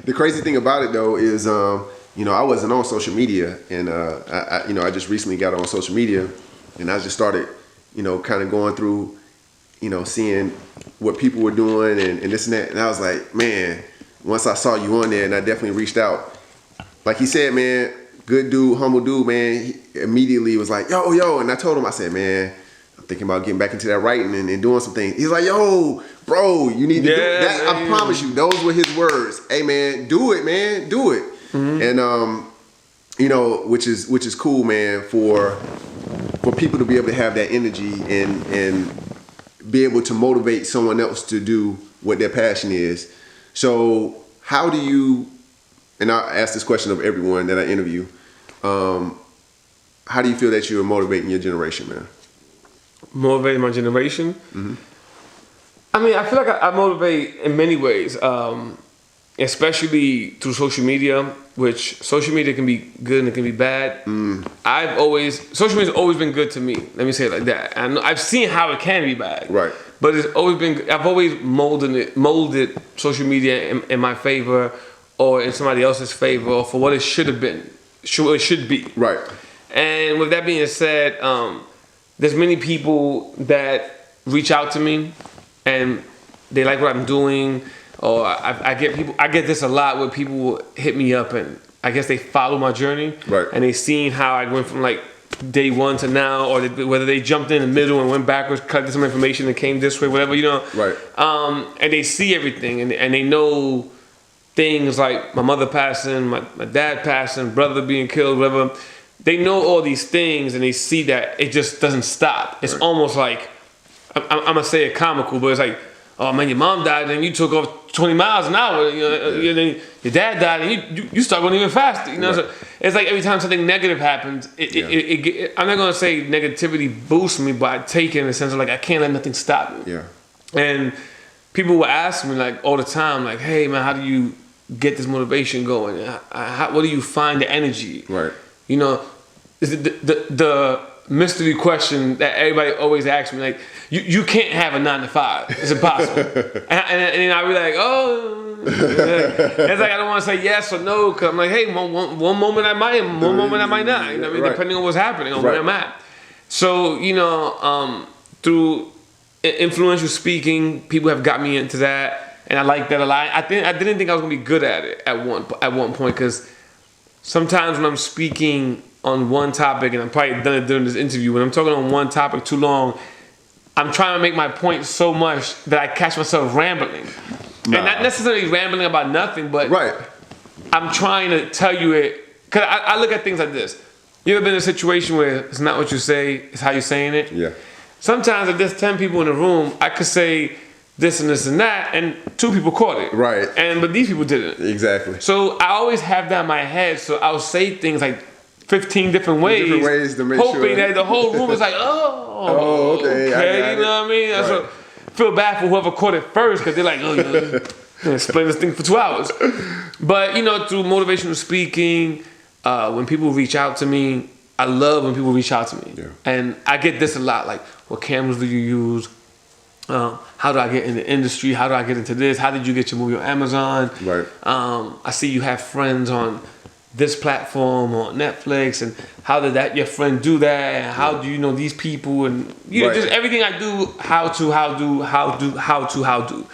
S2: The crazy thing about it, though, is, I wasn't on social media. And, I just recently got on social media. And I just started, kind of going through, seeing what people were doing and this and that. And I was like, man, once I saw you on there, and I definitely reached out. Like he said, man, good dude, humble dude, man. He immediately was like, yo. And I told him, I said, man, I'm thinking about getting back into that writing and doing some things. He's like, yo, bro, you need to do that. Man. I promise you, those were his words. Hey, man, do it, man. Do it. Mm-hmm. you know, which is cool, man, for people to be able to have that energy and be able to motivate someone else to do what their passion is. So how do you, and I ask this question of everyone that I interview, how do you feel that you're motivating your generation, man?
S3: Motivating my generation?
S2: Mm-hmm.
S3: I mean, I feel like I motivate in many ways, especially through social media, which social media can be good and it can be bad. Social media's always been good to me. Let me say it like that. And I've seen how it can be bad.
S2: Right.
S3: But it's always been, I've always molded social media in my favor or in somebody else's favor or for what it should have been, it should be.
S2: Right.
S3: And with that being said, there's many people that reach out to me and they like what I'm doing, or I get this a lot where people will hit me up and I guess they follow my journey,
S2: right? And
S3: they seen how I went from like day one to now, or whether they jumped in the middle and went backwards, collected some information and came this way, whatever, you know,
S2: right?
S3: And they see everything and they know things like my mother passing, my dad passing, brother being killed, whatever. They know all these things and they see that it just doesn't stop. It's almost like, I'm gonna say it comical, but it's like, oh man, your mom died and you took off 20 miles an hour. You know, then your dad died and you start going even faster. You know, so it's like every time something negative happens, I'm not gonna say negativity boosts me, but I take it in the sense of like I can't let nothing stop me.
S2: Yeah.
S3: And people will ask me like all the time, like, hey man, how do you get this motivation going? What do you find the energy?
S2: Right.
S3: You know, is it the mystery question that everybody always asks me, like, you can't have a 9 to 5. It's impossible. and I'll be like, oh. It's like I don't want to say yes or no, because I'm like, hey, one moment I might, one moment I might not. You know what I mean? Right. Depending on what's happening, on where I'm at. So, you know, through influential speaking, people have got me into that, and I like that a lot. I didn't think I was gonna be good at it at one point, because sometimes when I'm speaking on one topic, and I'm probably done it during this interview, when I'm talking on one topic too long, I'm trying to make my point so much that I catch myself rambling. And not necessarily rambling about nothing, but I'm trying to tell you it, because I look at things like this. You ever been in a situation where it's not what you say, it's how you're saying it?
S2: Yeah.
S3: Sometimes if there's 10 people in the room, I could say this and this and that, and 2 people caught it.
S2: Right.
S3: But these people didn't.
S2: Exactly.
S3: So I always have that in my head, so I'll say things like 15 different ways.
S2: Different ways to make
S3: hoping
S2: sure
S3: that the whole room is like,
S2: okay.
S3: You know what I mean? Right. So feel bad for whoever caught it first, because they're like, you explain this thing for 2 hours. But, you know, through motivational speaking, when people reach out to me, I love when people reach out to me.
S2: Yeah.
S3: And I get this a lot, like, what cameras do you use? How do I get in the industry? How do I get into this? How did you get your movie on Amazon?
S2: Right.
S3: I see you have friends on this platform or Netflix, and how did your friend do that? And how do you know these people? And you know, just everything I do, how do.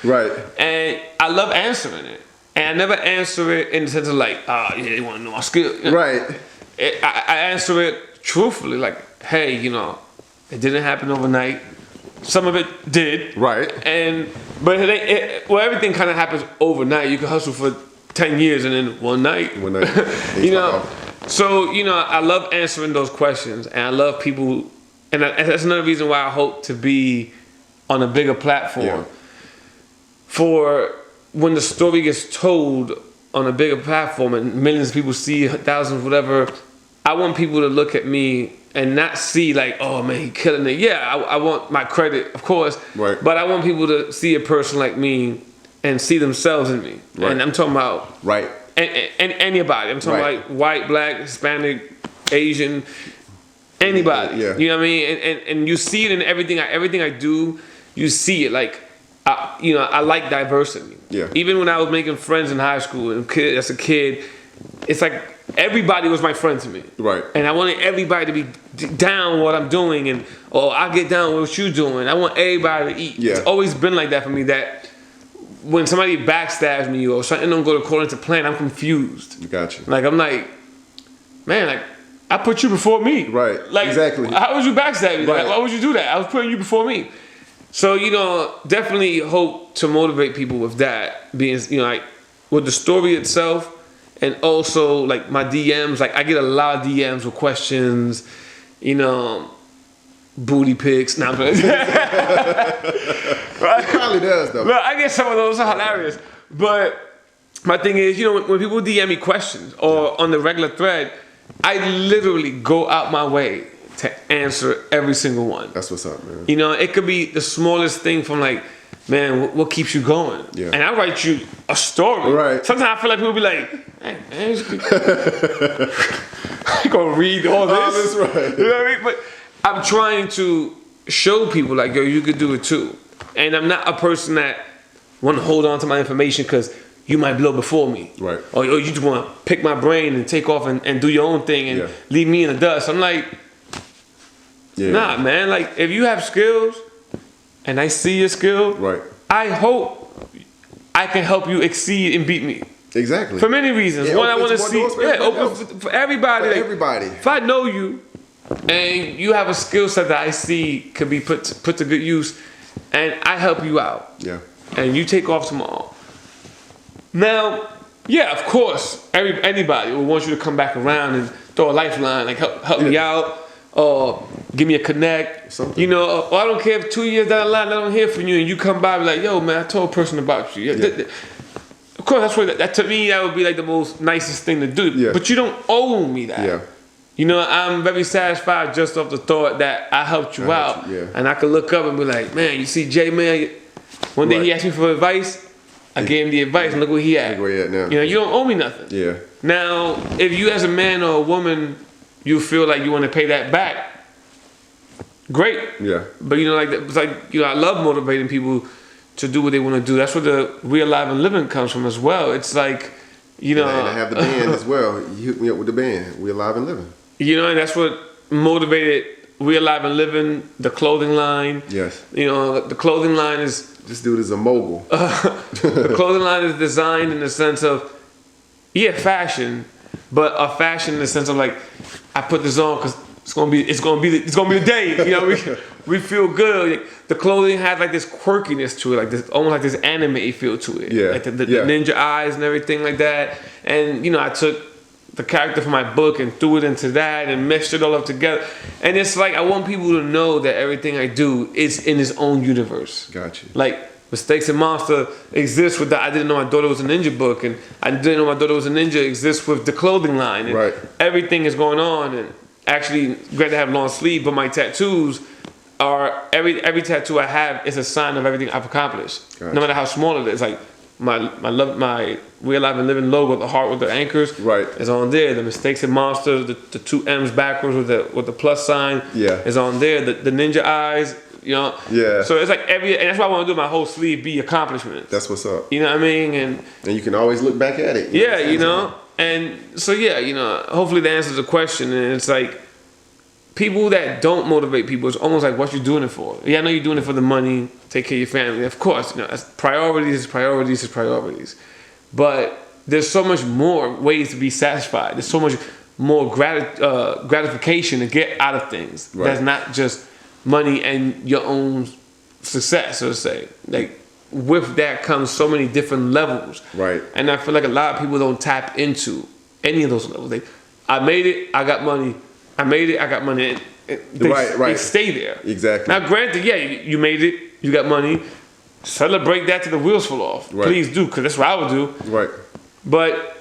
S2: Right.
S3: And I love answering it. And I never answer it in the sense of like, they want to know my skill. You know?
S2: Right.
S3: I answer it truthfully, like, hey, you know, it didn't happen overnight. Some of it did.
S2: Right.
S3: But everything kind of happens overnight. You can hustle for 10 years and then one night. You know. So, you know, I love answering those questions, and I love people, and that's another reason why I hope to be on a bigger platform.
S2: Yeah.
S3: For when the story gets told on a bigger platform and millions of people see, thousands, whatever, I want people to look at me and not see like, oh man, he killing it. Yeah, I want my credit, of course.
S2: Right.
S3: But I want people to see a person like me and see themselves in me.
S2: Right.
S3: And I'm talking about and anybody. I'm talking like white, black, Hispanic, Asian, anybody.
S2: Yeah.
S3: You know what I mean? And you see it in everything I do. You see it. Like, I like diversity.
S2: Yeah.
S3: Even when I was making friends in high school and as a kid, it's like everybody was my friend to me.
S2: Right.
S3: And I wanted everybody to be down with what I'm doing, and I get down with what you're doing. I want everybody to eat.
S2: Yeah.
S3: It's always been like that for me, that when somebody backstabs me or something don't go according to plan, I'm confused.
S2: Gotcha.
S3: Like, I'm like, man, like, I put you before me.
S2: Right.
S3: Like,
S2: exactly.
S3: How would you backstab me?
S2: Right.
S3: Like, why would you do that? I was putting you before me. So, you know, definitely hope to motivate people with that. Being, you know, like, with the story itself, and also like my DMs. Like I get a lot of DMs with questions, you know, booty pics. Nah, but
S2: It probably does though.
S3: Look, I get some of those are hilarious, but my thing is, you know, when people DM me questions or on the regular thread, I literally go out my way to answer every single one.
S2: That's what's up, man.
S3: You know, it could be the smallest thing from like, man, what keeps you going?
S2: Yeah.
S3: And I write you a story.
S2: Right.
S3: Sometimes I feel like people be like, hey, man, I gonna read all this.
S2: Oh, that's right.
S3: You know what I mean? But I'm trying to show people like, yo, you could do it too. And I'm not a person that want to hold on to my information because you might blow before me.
S2: Right.
S3: Or you just want to pick my brain and take off and do your own thing and leave me in the dust. I'm like, nah, man. Like, if you have skills and I see your skills, I hope I can help you exceed and beat me.
S2: Exactly.
S3: For many reasons. One, I want to see, open for everybody.
S2: For everybody.
S3: If I know you and you have a skill set that I see could be put to good use, and I help you out, and you take off tomorrow. Now, yeah, of course, anybody will want you to come back around and throw a lifeline, like help me out, or give me a connect. Something. You know, or I don't care if 2 years down the line I don't hear from you and you come by and be like, yo, man, I told a person about you. Of course, that's what that to me that would be like the most nicest thing to do. Yeah. But you don't owe me that. Yeah. You know, I'm very satisfied just off the thought that I helped you out, and I could look up and be like, man, you see, Jay, man, one day he asked me for advice. I gave him the advice, and look where he at.
S2: Look where he at now.
S3: You know, you don't owe me nothing.
S2: Yeah.
S3: Now, if you as a man or a woman, you feel like you want to pay that back, great. Yeah. But you know, it's like you know, I love motivating people to do what they want to do. That's where the Real Live and Living comes from as well. It's like, you know,
S2: and I have the band as well. You hooked me up with the band, Real Live and Living. You
S3: know, and that's what motivated Real Live and Living, the clothing line.
S2: Yes.
S3: You know, the clothing line is.
S2: This dude is a mogul.
S3: The clothing line is designed in the sense of, fashion, but a fashion in the sense of like, I put this on because it's gonna be the day. You know, we feel good. Like, the clothing has like this quirkiness to it, like this almost like this anime feel to it. Yeah. Like the ninja eyes and everything like that. And you know, I took the character from my book and threw it into that and mixed it all up together. And it's like I want people to know that everything I do is in its own universe.
S2: Gotcha.
S3: Like Mistakes and Monster exists with that. I didn't know my daughter was a ninja book, and I didn't know my daughter was a ninja exists with the clothing line. And everything is going on. And actually, great to have long sleeve, but my tattoos are every tattoo I have is a sign of everything I've accomplished. Gotcha. No matter how small it is. Like my Real Life and Living logo, the heart with the anchors, is on there. The Mistakes and Monsters, the two M's backwards with the plus sign, is on there. The ninja eyes, you know. Yeah. So it's like and that's why I want to do my whole sleeve be accomplishments.
S2: That's what's up.
S3: You know what I mean? And
S2: you can always look back at it.
S3: You know. And so you know, hopefully that answers the question. And it's like people that don't motivate people, it's almost like what you're doing it for. Yeah, I know you're doing it for the money, take care of your family. Of course, you know, that's priorities. But there's so much more ways to be satisfied. There's so much more gratification to get out of things. That's not just money and your own success, so to say. Like with that comes so many different levels. Right. And I feel like a lot of people don't tap into any of those levels. I made it, I got money. I made it, I got money. They stay there.
S2: Exactly.
S3: Now, granted, you made it, you got money. Celebrate that till the wheels fall off. Please do, because that's what I would do. Right. But,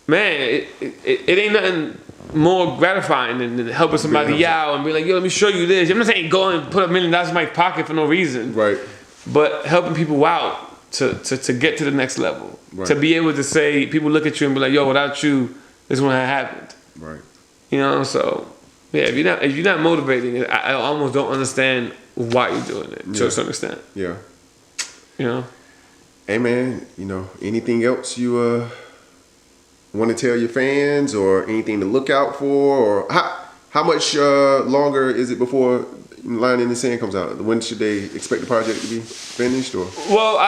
S3: man, it ain't nothing more gratifying than helping somebody out and be like, yo, let me show you this. I'm not saying go and put $1 million in my pocket for no reason. Right. But helping people out to get to the next level. Right. To be able to say, people look at you and be like, yo, without you, this wouldn't have happened. Right. You know, so yeah, if you're not motivating it, I almost don't understand why you're doing it to a certain extent. Yeah. You know.
S2: Hey man, you know, anything else you want to tell your fans, or anything to look out for, or how much longer is it before Line in the Sand comes out? When should they expect the project to be finished? Or
S3: well,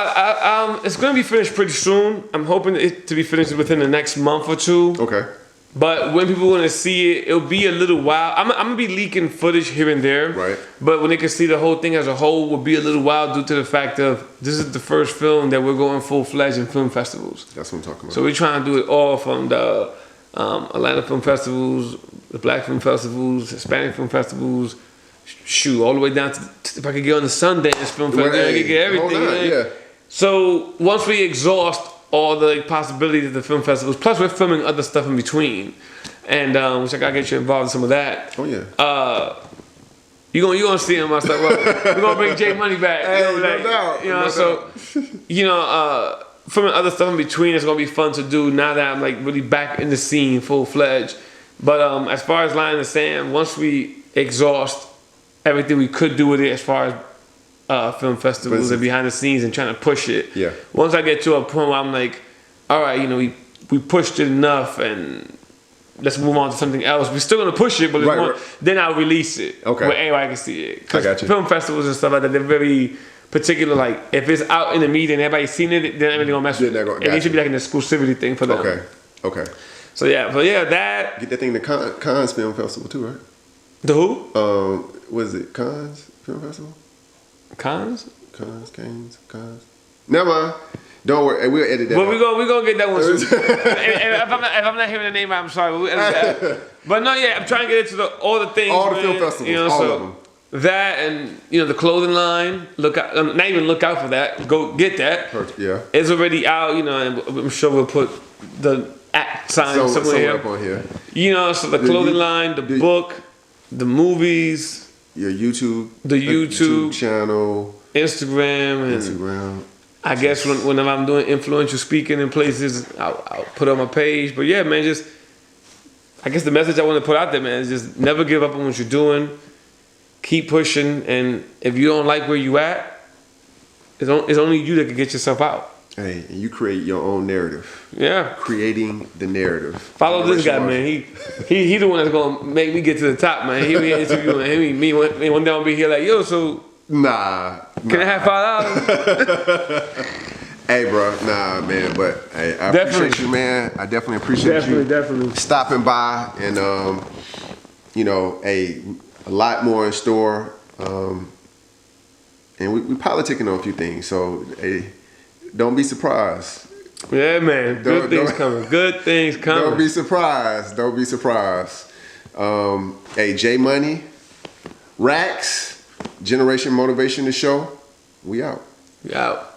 S3: it's going to be finished pretty soon. I'm hoping it to be finished within the next month or two. Okay. But when people want to see it, it'll be a little while. I'm gonna be leaking footage here and there.
S2: Right.
S3: But when they can see the whole thing as a whole, will be a little while due to the fact of this is the first film that we're going full-fledged in film festivals.
S2: That's what I'm talking about.
S3: So we're trying to do it all from the Atlanta film festivals, the Black film festivals, Hispanic film festivals, shoot, all the way down to if I could get on the Sundance film festival, I could get everything.
S2: Yeah.
S3: So once we exhaust all the possibilities of the film festivals, plus we're filming other stuff in between, and which I gotta get you involved in some of that.
S2: Oh yeah.
S3: You gonna see him my stuff. We're gonna bring J Money back.
S2: Hey, no doubt.
S3: You know,
S2: No
S3: so filming other stuff in between is gonna be fun to do now that I'm like really back in the scene full-fledged. But as far as Line in the Sand, once we exhaust everything we could do with it as far as film festivals and behind the scenes and trying to push it.
S2: Yeah.
S3: Once I get to a point where I'm like, all right, we pushed it enough and let's move on to something else. We're still gonna push it, but then I'll release it.
S2: Okay.
S3: Where everybody can see it.
S2: I got you.
S3: Film festivals and stuff like that, they're very particular. Like if it's out in the media and everybody's seen it, they're not really gonna mess with it. It needs to be like an exclusivity thing for them.
S2: Okay.
S3: So yeah, that.
S2: Get that thing to Cannes Film Festival too, right?
S3: The who?
S2: Was it Cannes Film Festival?
S3: Cannes.
S2: Never mind. Don't worry. We'll edit that.
S3: But we're gonna get that one soon. if I'm not hearing the name, I'm sorry. But we'll edit that. But no, yeah, I'm trying to get into all the things.
S2: All the film festivals. All of them.
S3: That and the clothing line. Look out! Not even look out for that. Go get that.
S2: Yeah.
S3: It's already out. And I'm sure we'll put the @ sign somewhere
S2: up on here.
S3: So the clothing line, the book, the movies,
S2: your YouTube,
S3: the YouTube
S2: channel,
S3: Instagram. I guess whenever I'm doing influential speaking in places, I'll put on my page. But yeah, man, I guess the message I want to put out there, man, is just never give up on what you're doing. Keep pushing, and if you don't like where you at, it's only you that can get yourself out.
S2: Hey, and you create your own narrative.
S3: Yeah.
S2: Creating the narrative.
S3: Follow this guy, man. He the one that's gonna make me get to the top, man. He be interviewing me. One day I'm gonna be here like, yo, so
S2: Nah.
S3: Can I have $5?
S2: Hey, bro, nah, man, but hey, I appreciate you, man. I definitely appreciate you stopping by, and a lot more in store, and we politicking on a few things, so hey, don't be surprised.
S3: Yeah, man, good things coming. Good things coming.
S2: Don't be surprised. Don't be surprised. Hey, J Money, Rax, Generation Motivation, the show. We out.
S3: We out.